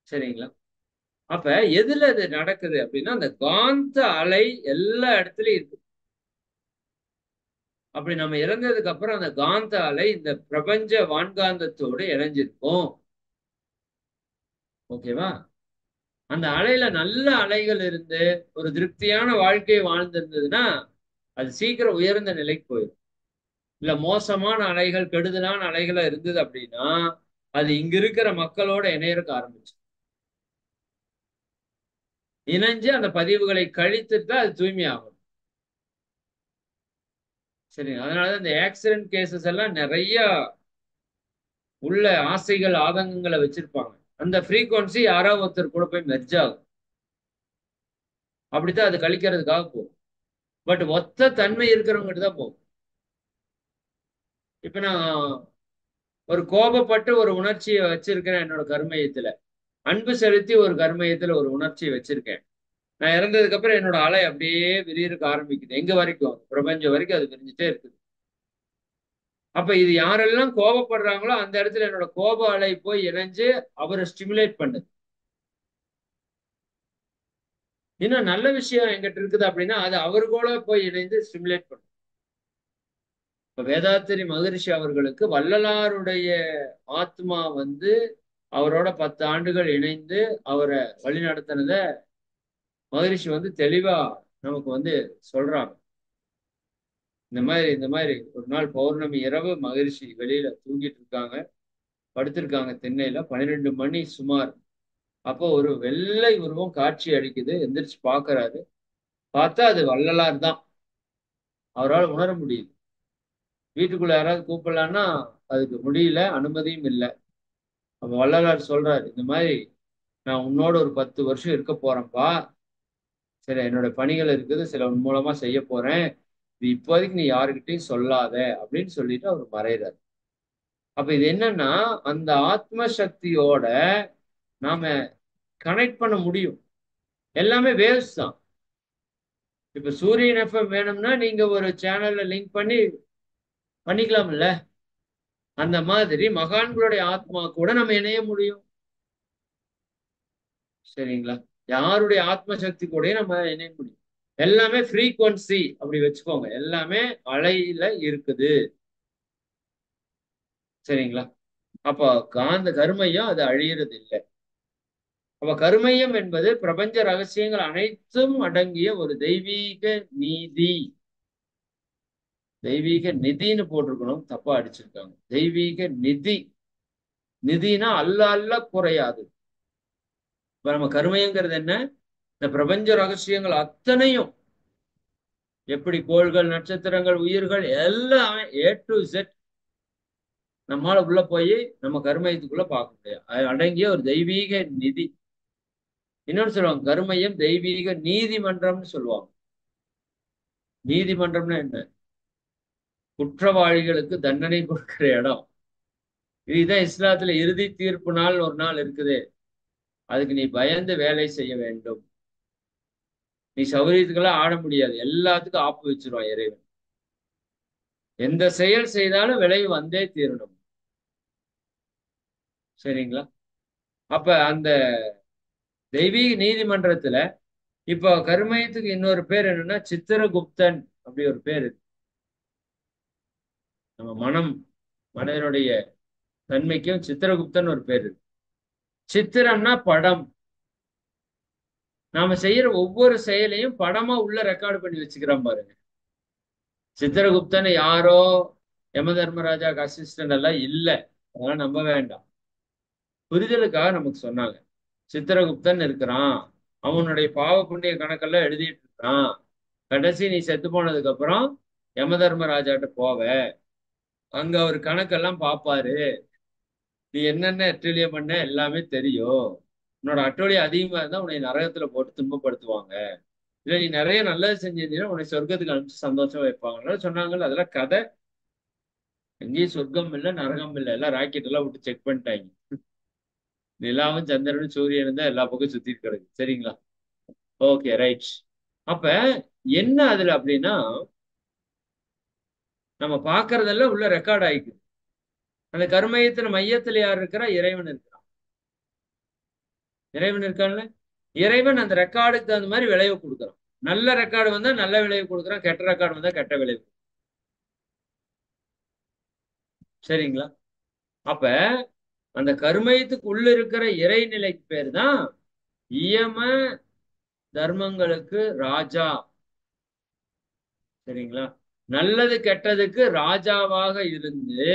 சரிங்களா? அப்ப எதுல இது நடக்குது அப்படின்னா, அந்த காந்த அலை எல்லா இடத்துலயும் இருக்கு. அப்படி நம்ம இறந்ததுக்கு அப்புறம் அந்த காந்த அலை இந்த பிரபஞ்ச வான்காந்தத்தோடு இணைஞ்சிருக்கும். ஓகேவா? அந்த அலையில நல்ல அலைகள் இருந்து ஒரு திருப்தியான வாழ்க்கையை வாழ்ந்திருந்ததுன்னா அது சீக்கிரம் உயர்ந்த நிலைக்கு போயிடும். இல்ல மோசமான அலைகள், கெடுதலான அலைகளா இருந்தது அப்படின்னா அது இங்க இருக்கிற மக்களோட இணையறக்க ஆரம்பிச்சு, இணைஞ்சு அந்த பதிவுகளை கழித்துட்டு அது தூய்மையாகும். சரி, அதனாலதான் இந்த ஆக்சிடென்ட் கேசஸ் எல்லாம் நிறைய உள்ள ஆசைகள் ஆதங்கங்களை வச்சிருப்பாங்க. அந்த ஃப்ரீக்வன்சி யாராவது ஒருத்தர் கூட போய் மெர்ஜ் ஆகும். அப்படித்தான் அது கழிக்கிறதுக்காக போகும். பட் ஒத்த தன்மை இருக்கிறவங்ககிட்ட தான் போகும். இப்ப நான் ஒரு கோபப்பட்டு ஒரு உணர்ச்சியை வச்சிருக்கிறேன் என்னோட கர்மயத்துல, அன்பு செலுத்தி ஒரு கர்மயத்துல ஒரு உணர்ச்சியை வச்சிருக்கேன். நான் இறந்ததுக்கு அப்புறம் என்னோட அலை அப்படியே விரியிருக்க ஆரம்பிக்குது. எங்க வரைக்கும்? பிரபஞ்சம் வரைக்கும் அது விரிஞ்சுட்டே இருக்குது. அப்ப இது யாரெல்லாம் கோபப்படுறாங்களோ அந்த இடத்துல என்னோட கோப அலை போய் இணைஞ்சு அவரை ஸ்டிமுலேட் பண்ணுது. இன்னும் நல்ல விஷயம் எங்கிட்ட இருக்குது அப்படின்னா அது அவரு கூட போய் இணைந்து ஸ்டிமுலேட் பண்ணும். இப்ப வேதாத்திரி மகரிஷி அவர்களுக்கு வள்ளலாருடைய ஆத்மா வந்து அவரோட 10 ஆண்டுகள் இணைந்து அவரை வழி நடத்தினத மகரிஷி வந்து தெளிவா நமக்கு வந்து சொல்றாங்க. இந்த மாதிரி ஒரு நாள் பௌர்ணமி இரவு மகரிஷி வெளியில தூங்கிட்டு இருக்காங்க, படுத்திருக்காங்க திண்ணையில. 12 மணி சுமார். அப்போ ஒரு வெள்ளை உருவம் காட்சி அளிக்குது. எந்திரிச்சு பாக்குறாரு. பார்த்தா அது வள்ளலார் தான். அவரால் உணர முடியுது. வீட்டுக்குள்ள யாராவது கூப்பிடலான்னா அதுக்கு முடியல, அனுமதியும் இல்லை. அப்ப வள்ளலார் சொல்றாரு, இந்த மாதிரி நான் உன்னோட ஒரு 10 வருஷம் இருக்க போறேன்ப்பா. சரி, என்னோட பணிகள் இருக்குது, சில உன் மூலமா செய்ய போறேன். இது இப்போதைக்கு நீ யாருக்கிட்டையும் சொல்லாத அப்படின்னு சொல்லிட்டு அவர் மறைறாரு. அப்ப இது என்னன்னா, அந்த ஆத்ம சக்தியோட நாம கனெக்ட் பண்ண முடியும். எல்லாமே வேவ்ஸ் தான். இப்ப சூரியன் எஃப்எம் வேணும்னா நீங்க ஒரு சேனல்ல லிங்க் பண்ணி பண்ணிக்கலாம்ல. அந்த மாதிரி மகான்களுடைய ஆத்மா கூட நம்ம இணைய முடியும். சரிங்களா? யாருடைய ஆத்ம சக்தி கூட நம்ம இணைய முடியும். எல்லாமே ஃப்ரீக்வன்சி அப்படி வச்சுக்கோங்க. எல்லாமே அலையில இருக்குது. சரிங்களா? அப்ப காந்த கருமையம் அது அழியறது இல்லை. அப்ப கருமையம் என்பது பிரபஞ்ச ரகசியங்கள் அனைத்தும் அடங்கிய ஒரு தெய்வீக நீதி. தெய்வீக நிதின்னு போட்டிருக்கணும், தப்பா அடிச்சிருக்காங்க. தெய்வீக நிதி. நிதினா அல்ல அல்ல குறையாது. இப்ப நம்ம கருமையங்கிறது என்ன? இந்த பிரபஞ்ச ரகசியங்கள் அத்தனையும், எப்படி கோள்கள், நட்சத்திரங்கள், உயிர்கள் எல்லாமே A to Z நம்மால உள்ள போய் நம்ம கருமையத்துக்குள்ள பார்க்க முடியாது. அது அடங்கிய ஒரு தெய்வீக நிதி. இன்னொன்னு சொல்லுவாங்க, கருமையம் தெய்வீக நீதிமன்றம்னு சொல்லுவாங்க. நீதிமன்றம்னா என்ன? குற்றவாளிகளுக்கு தண்டனை கொடுக்கிற இடம். இதுதான் இஸ்லாத்துல இறுதி தீர்ப்பு நாள் ஒரு நாள் இருக்குது. அதுக்கு நீ பயந்து வேலை செய்ய வேண்டும். நீ சௌரியத்துக்கெல்லாம் ஆட முடியாது. எல்லாத்துக்கும் ஆப்பு வச்சிருவான் இறைவன். எந்த செயல் செய்தாலும் விளைவு வந்தே தீரணும். சரிங்களா? அப்ப அந்த தெய்வீக நீதிமன்றத்துல இப்போ கருமையத்துக்கு இன்னொரு பேர் என்னன்னா சித்திரகுப்தன் அப்படி ஒரு பேர் இருக்கு. நம்ம மனிதனுடைய தன்மைக்கும் சித்திரகுப்தன் ஒரு பேர் இருக்கு. சித்திரம்னா படம். நாம செய்யற ஒவ்வொரு செயலையும் படமா உள்ள ரெக்கார்டு பண்ணி வச்சுக்கிறோம் பாருங்க. சித்திரகுப்தன் யாரோ யம தர்மராஜாக்கு அசிஸ்டன்ட் எல்லாம் இல்லை, அதெல்லாம் நம்ப வேண்டாம். புரிதலுக்காக நமக்கு சொன்னாங்க. சித்திரகுப்தன் இருக்கிறான், அவனுடைய பாவ புண்ணிய கணக்கெல்லாம் எழுதிட்டு இருக்கான். கடைசி நீ செத்து போனதுக்கு அப்புறம் யம தர்மராஜாட்ட போவ, அங்க அவர் கணக்கெல்லாம் பார்ப்பாரு. நீ என்னென்ன அட்டூழியம் பண்ண எல்லாமே தெரியும். உன்னோட அட்டூழியம் அதிகமா இருந்தா உன்னை நரகத்துல போட்டு துன்பப்படுத்துவாங்க. இல்ல நீ நிறைய நல்லது செஞ்சிருந்தீங்கன்னா உன்னை சொர்க்கத்துக்கு அனுப்பிச்சு சந்தோஷம் வைப்பாங்க சொன்னாங்கல்ல. அதெல்லாம் கதை. எங்கேயும் சொர்க்கம் இல்லை நரகம் இல்லை, எல்லாம் ராக்கெட் எல்லாம் விட்டு செக் பண்ணிட்டாங்க. நிலாவும் சந்திரனும் சூரியனும் தான் எல்லா பக்கம் சுத்திட்டு கிடக்கு. சரிங்களா? Okay, right. அப்ப என்ன அதுல அப்படின்னா, நம்ம பாக்குறதெல்லாம் உள்ள ரெக்கார்ட் ஆயிக்குது. அந்த கருமையத்தின் மையத்துல யார் இருக்கிறா? இறைவன் இருக்கிறான். இறைவன் இருக்கான்ல. இறைவன் அந்த ரெக்கார்டுக்கு தகுந்த மாதிரி விளைவு கொடுக்குறான். நல்ல ரெக்கார்டு வந்தா நல்ல விளைவு கொடுக்குறான், கெட்ட ரெக்கார்டு வந்தா கெட்ட விளைவு. சரிங்களா? அப்ப அந்த கருமையத்துக்கு உள்ள இருக்கிற இறைநிலைக்கு பேர் தான் இயம தர்மங்களுக்கு ராஜா. சரிங்களா? நல்லது கெட்டதுக்கு ராஜாவாக இருந்து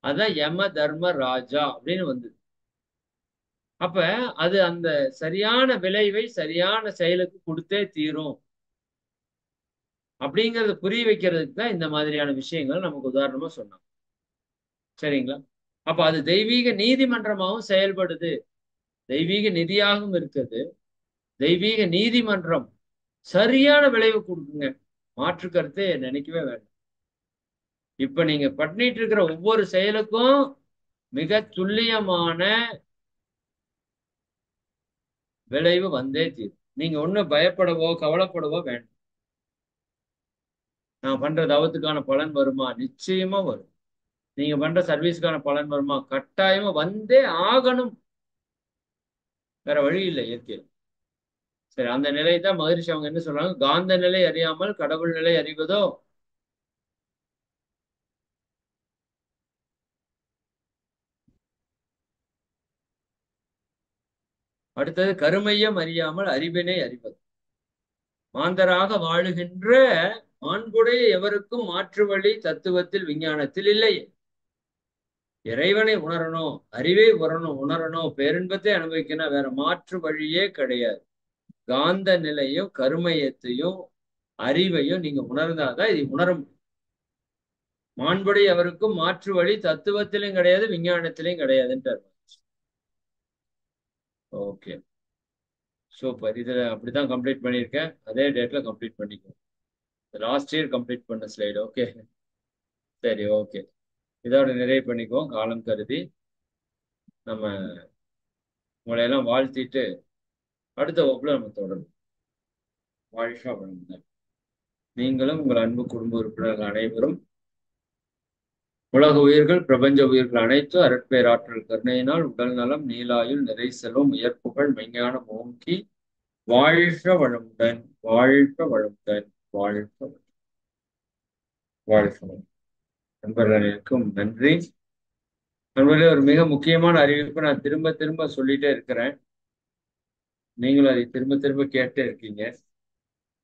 அதான் யம தர்ம ராஜா அப்படின்னு வந்தது. அப்ப அது அந்த சரியான விளைவை சரியான செயலுக்கு கொடுத்தே தீரும் அப்படிங்கறத புரிய வைக்கிறதுக்கு தான் இந்த மாதிரியான விஷயங்கள் நமக்கு உதாரணமா சொன்னாங்க. சரிங்களா? அப்ப அது தெய்வீக நீதிமன்றமாகவும் செயல்படுது, தெய்வீக நிதியாகவும் இருக்குது. தெய்வீக நீதிமன்றம் சரியான விளைவு கொடுக்குங்க, மாற்று கருத்தை நினைக்கவே வேண்டாம். இப்ப நீங்க பண்ணிட்டு இருக்கிற ஒவ்வொரு செயலுக்கும் மிக துல்லியமான விளைவு வந்தே தீரும். நீங்க ஒண்ணும் பயப்படவோ கவலைப்படவோ வேண்டாம். நான் பண்ற தவத்துக்கான பலன் வருமா? நிச்சயமா வரும். நீங்க பண்ற சர்வீஸ்க்கான பலன் வருமா? கட்டாயமா வந்தே ஆகணும். வேற வழி இல்லை இயற்கையில். சரி, அந்த நிலை தான் மகரிஷி அவங்க என்ன சொல்றாங்க, காந்த நிலை அறியாமல் கடவுள் நிலை அறிவதோ. அடுத்தது கருமையம் அறியாமல் அறிவினை அறிவது. மாந்தராக வாழுகின்ற மாண்புடைய எவருக்கும் மாற்று வழி தத்துவத்தில் விஞ்ஞானத்தில் இல்லை. இறைவனை உணரணும், அறிவை உணரணும், பேரின்பத்தை அனுபவிக்கணும், வேற மாற்று வழியே கிடையாது. காந்த நிலையும் கருமையத்தையும் அறிவையும் நீங்க உணர்ந்தாதான் இது உணர முடியும். மாண்புடைய எவருக்கும் மாற்று வழி தத்துவத்திலும் கிடையாது, விஞ்ஞானத்திலையும் கிடையாதுன்றார். Okay, super. இதுல அப்படித்தான் கம்ப்ளீட் பண்ணியிருக்கேன். அதே டேட்ல கம்ப்ளீட் பண்ணிக்கோ. லாஸ்ட் இயர் கம்ப்ளீட் பண்ண ஸ்லைடு. ஓகே, சரி, ஓகே. இதோட நிறைவு பண்ணிக்குவோம் காலம் கருதி. நம்ம உங்களை எல்லாம் வாழ்த்திட்டு அடுத்த வகுப்புல நம்ம தொடரும். வாழ்க வளமுடன். நீங்களும் உங்கள் அன்பு குடும்ப உறுப்பினர்கள் அனைவரும், உலக உயிர்கள் பிரபஞ்ச உயிர்கள் அனைத்தும் அருட்பேராற்றல் கருணையினால் உடல் நலம், நீலாயுள், நிறை செல்வம், உயர்ப்புகள், மெஞ்ஞானம் ஓங்கி வாழ்க வளமுடன், வாழ்க வளமுடன், வாழ்க வளமுடன், வாழ்க வளமுடன். நண்பர்களுக்கும் நன்றி. நண்பர்களே, ஒரு மிக முக்கியமான அறிவிப்பு நான் திரும்ப திரும்ப சொல்லிட்டே இருக்கிறேன். நீங்களும் அதை திரும்ப திரும்ப கேட்டே இருக்கீங்க.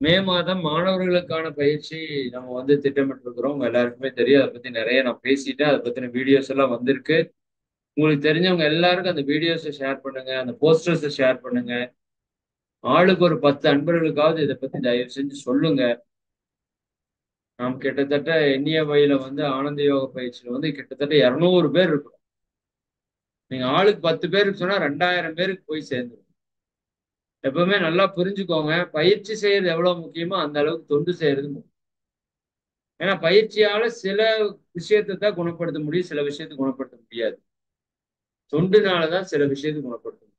மே மாதம் மாணவர்களுக்கான பயிற்சி நம்ம திட்டமிட்டு இருக்கிறோம். உங்க எல்லாருக்குமே தெரியும். அதை பத்தி நிறைய நான் பேசிட்டேன். அதை பத்தின வீடியோஸ் எல்லாம் வந்திருக்கு. உங்களுக்கு தெரிஞ்சவங்க எல்லாருக்கும் அந்த வீடியோஸை ஷேர் பண்ணுங்க, அந்த போஸ்டர்ஸை ஷேர் பண்ணுங்க. ஆளுக்கு ஒரு 10 அன்பர்களுக்காவது இதை பத்தி தயவு செஞ்சு சொல்லுங்க. நாம் கிட்டத்தட்ட எண்ணிய வயல ஆனந்த யோக பயிற்சியில கிட்டத்தட்ட 200 பேர் இருக்கும். நீங்க ஆளுக்கு 10 பேருக்கு சொன்னா 2000 பேருக்கு போய் சேர்ந்துடும். எப்பவுமே நல்லா புரிஞ்சுக்கோங்க. பயிற்சி செய்யறது எவ்வளவு முக்கியமோ அந்த அளவுக்கு தொண்டு செய்யறது முக்கியம். ஏன்னா பயிற்சியால சில விஷயத்தை தான் குணப்படுத்த முடியும், சில விஷயத்தை குணப்படுத்த முடியாது. தொண்டுனாலதான் சில விஷயத்தை குணப்படுத்த முடியும்.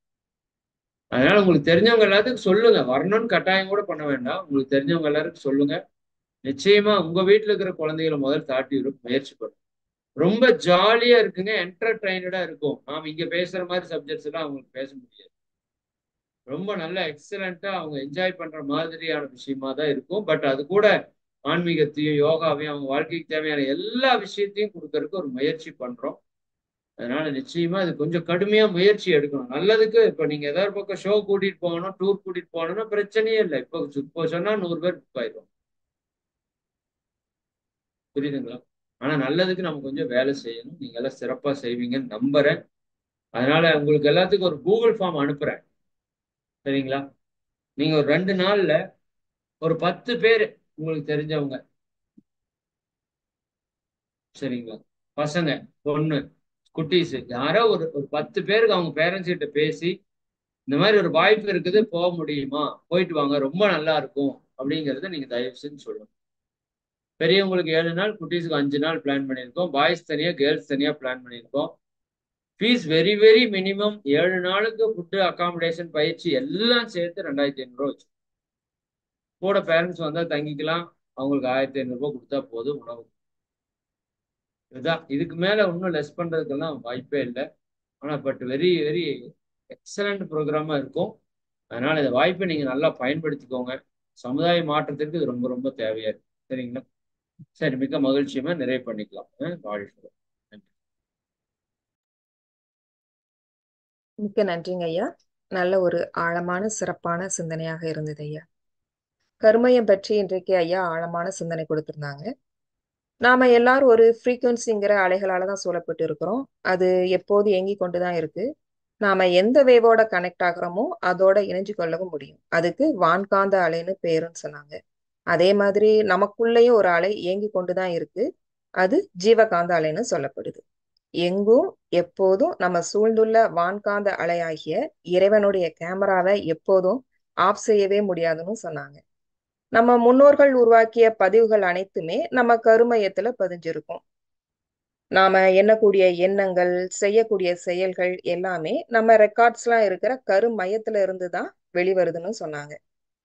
அதனால உங்களுக்கு தெரிஞ்சவங்க எல்லாத்துக்கும் சொல்லுங்க. வரணும்னு கட்டாயம் கூட பண்ண வேண்டாம். உங்களுக்கு தெரிஞ்சவங்க எல்லாருக்கும் சொல்லுங்க. நிச்சயமா உங்க வீட்டுல இருக்கிற குழந்தைகளை முதல் தாட்டி விட முயற்சி பண்ணுங்க. ரொம்ப ஜாலியா இருக்குங்க, என்டர்டைனடா இருக்கும். நாம இங்க பேசுற மாதிரி சப்ஜெக்ட்ஸ் எல்லாம் அவங்களுக்கு பேச முடியாது. ரொம்ப நல்ல எக்ஸலண்டா அவங்க என்ஜாய் பண்ற மாதிரியான விஷயமா தான் இருக்கும். பட் அது கூட ஆன்மீகத்தையும் யோகாவையும் அவங்க வாழ்க்கைக்கு தேவையான எல்லா விஷயத்தையும் கொடுக்கறதுக்கு ஒரு முயற்சி பண்றோம். அதனால நிச்சயமா இது கொஞ்சம் கடுமையா முயற்சி எடுக்கணும். நல்லதுக்கு இப்ப நீங்க ஏதாவது பக்கம் ஷோ கூட்டிட்டு போகணும், டூர் கூட்டிட்டு போகணும்னா பிரச்சனையே இல்லை. இப்போ சொன்னா 100 பேர் புக் ஆயிடும். புரியுதுங்களா? ஆனா நல்லதுக்கு நம்ம கொஞ்சம் வேலை செய்யணும். நீங்க எல்லாம் சிறப்பா செய்வீங்கன்னு நம்புறேன். அதனால உங்களுக்கு எல்லாத்துக்கும் ஒரு கூகுள் ஃபார்ம் அனுப்புறேன். சரிங்களா? நீங்க ஒரு 2 நாள்ல ஒரு 10 பேர் உங்களுக்கு தெரிஞ்சவங்க, சரிங்களா, பசங்க, பொண்ணு, குட்டீஸ், யாரோ ஒரு ஒரு 10 பேருக்கு அவங்க பேரண்ட்ஸ் கிட்ட பேசி இந்த மாதிரி ஒரு வாய்ப்பு இருக்குது, போக முடியுமா, போயிட்டு வாங்க, ரொம்ப நல்லா இருக்கும் அப்படிங்கிறத நீங்க தயவு செஞ்சு சொல்லுங்க. பெரியவங்களுக்கு 7 நாள், குட்டீஸுக்கு 5 நாள் பிளான் பண்ணியிருக்கோம். பாய்ஸ் தனியா, கேர்ள்ஸ் தனியா பிளான் பண்ணியிருக்கோம். Fees very very minimum. 7 நாளுக்கு ஃபுட்டு, அகாமடேஷன், பயிற்சி எல்லாம் சேர்த்து 2500 வச்சு. கூட பேரண்ட்ஸ் வந்தா தங்கிக்கலாம். அவங்களுக்கு 1500 கொடுத்தா போதும் உணவு. இதுதான். இதுக்கு மேல இன்னும் லெஸ் பண்றதுக்கெல்லாம் வாய்ப்பே இல்லை. ஆனா பட் வெரி வெரி எக்ஸலண்ட் ப்ரோக்ராமா இருக்கும். அதனால இந்த வாய்ப்பை நீங்க நல்லா பயன்படுத்திக்கோங்க. சமுதாய மாற்றத்திற்கு இது ரொம்ப ரொம்ப தேவையா இருக்கு. சரிங்களா? சரி, மிக்க மகிழ்ச்சியமா நிறைவு பண்ணிக்கலாம். வாழ்க்கை. மிக்க நன்றிங்க ஐயா. நல்ல ஒரு ஆழமான சிறப்பான சிந்தனையாக இருந்தது ஐயா. கருமையம் பற்றி இன்றைக்கு ஐயா ஆழமான சிந்தனை கொடுத்திருந்தாங்க. நாம எல்லாரும் ஒரு ஃப்ரீக்வன்சிங்கிற அலைகளால தான் சூழப்பட்டு இருக்கிறோம். அது எப்போது இயங்கி கொண்டுதான் இருக்கு. நாம எந்த வேவோட கனெக்ட் ஆகுறோமோ அதோட இணைஞ்சு கொள்ளவும் முடியும். அதுக்கு வான்காந்த அலைன்னு பேருன்னு சொன்னாங்க. அதே மாதிரி நமக்குள்ளேயும் ஒரு அலை இயங்கி கொண்டுதான் இருக்கு. அது ஜீவகாந்த அலைன்னு சொல்லப்படுது. எங்கும் எப்போதும் நம்ம சூழ்ந்துள்ள வான்காந்த அலையாகிய இறைவனுடைய கேமராவை எப்போதும் ஆஃப் செய்யவே முடியாதுன்னு சொன்னாங்க. நம்ம முன்னோர்கள் உருவாக்கிய பதிவுகள் அனைத்துமே நம்ம கருமையத்துல பதிஞ்சிருக்கும். நாம எண்ணக்கூடிய எண்ணங்கள், செய்யக்கூடிய செயல்கள் எல்லாமே நம்ம ரெக்கார்ட்ஸ்லாம் இருக்கிற கருமையத்துல இருந்துதான் வெளிவருதுன்னு சொன்னாங்க.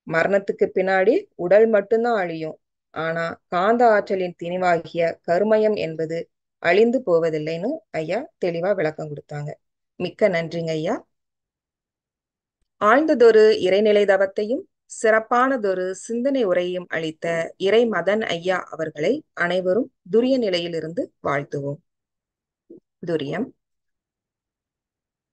மரணத்துக்கு பின்னாடி உடல் மட்டும்தான் அழியும். ஆனா காந்த ஆற்றலின் திணிவாகிய கருமையம் என்பது அழிந்து போவதில்லைன்னு ஐயா தெளிவா விளக்கம் கொடுத்தாங்க. மிக்க நன்றிங்க ஐயா. ஆழ்ந்ததொரு இறைநிலை தவத்தையும் சிறப்பானதொரு சிந்தனை உரையையும் அளித்த இறை மதன் ஐயா அவர்களை அனைவரும் துரிய நிலையிலிருந்து வாழ்த்துவோம். துரியம்.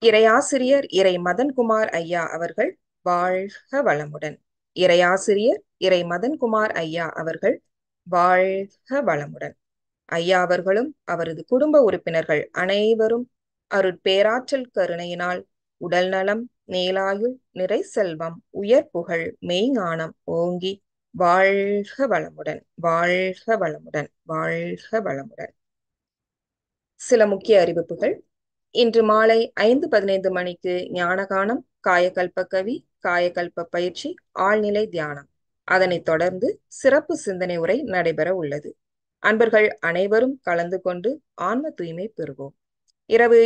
இறையாசிரியர் இறை மதன்குமார் ஐயா அவர்கள் வாழ்க வளமுடன். இறையாசிரியர் இறை மதன்குமார் ஐயா அவர்கள் வாழ்க வளமுடன். ஐயா அவர்களும் அவரது குடும்ப உறுப்பினர்கள் அனைவரும் அருட்பேராற்றல் கருணையினால் உடல் நலம், நீலாயுள், நிறை செல்வம், உயர் புகழ், மெய்ஞானம் ஓங்கி வாழ்க வளமுடன், வாழ்க வளமுடன், வாழ்க வளமுடன். சில முக்கிய அறிவிப்புகள். இன்று மாலை 5:15 மணிக்கு ஞானகானம், காயகல்ப கவி, காயகல்ப பயிற்சி, ஆழ்நிலை தியானம். அதனைத் தொடர்ந்து சிறப்பு சிந்தனை உரை நடைபெற உள்ளது. அன்பர்கள் அனைவரும் கலந்து கொண்டு ஆன்ம தூய்மை பெறுவோம். இரவு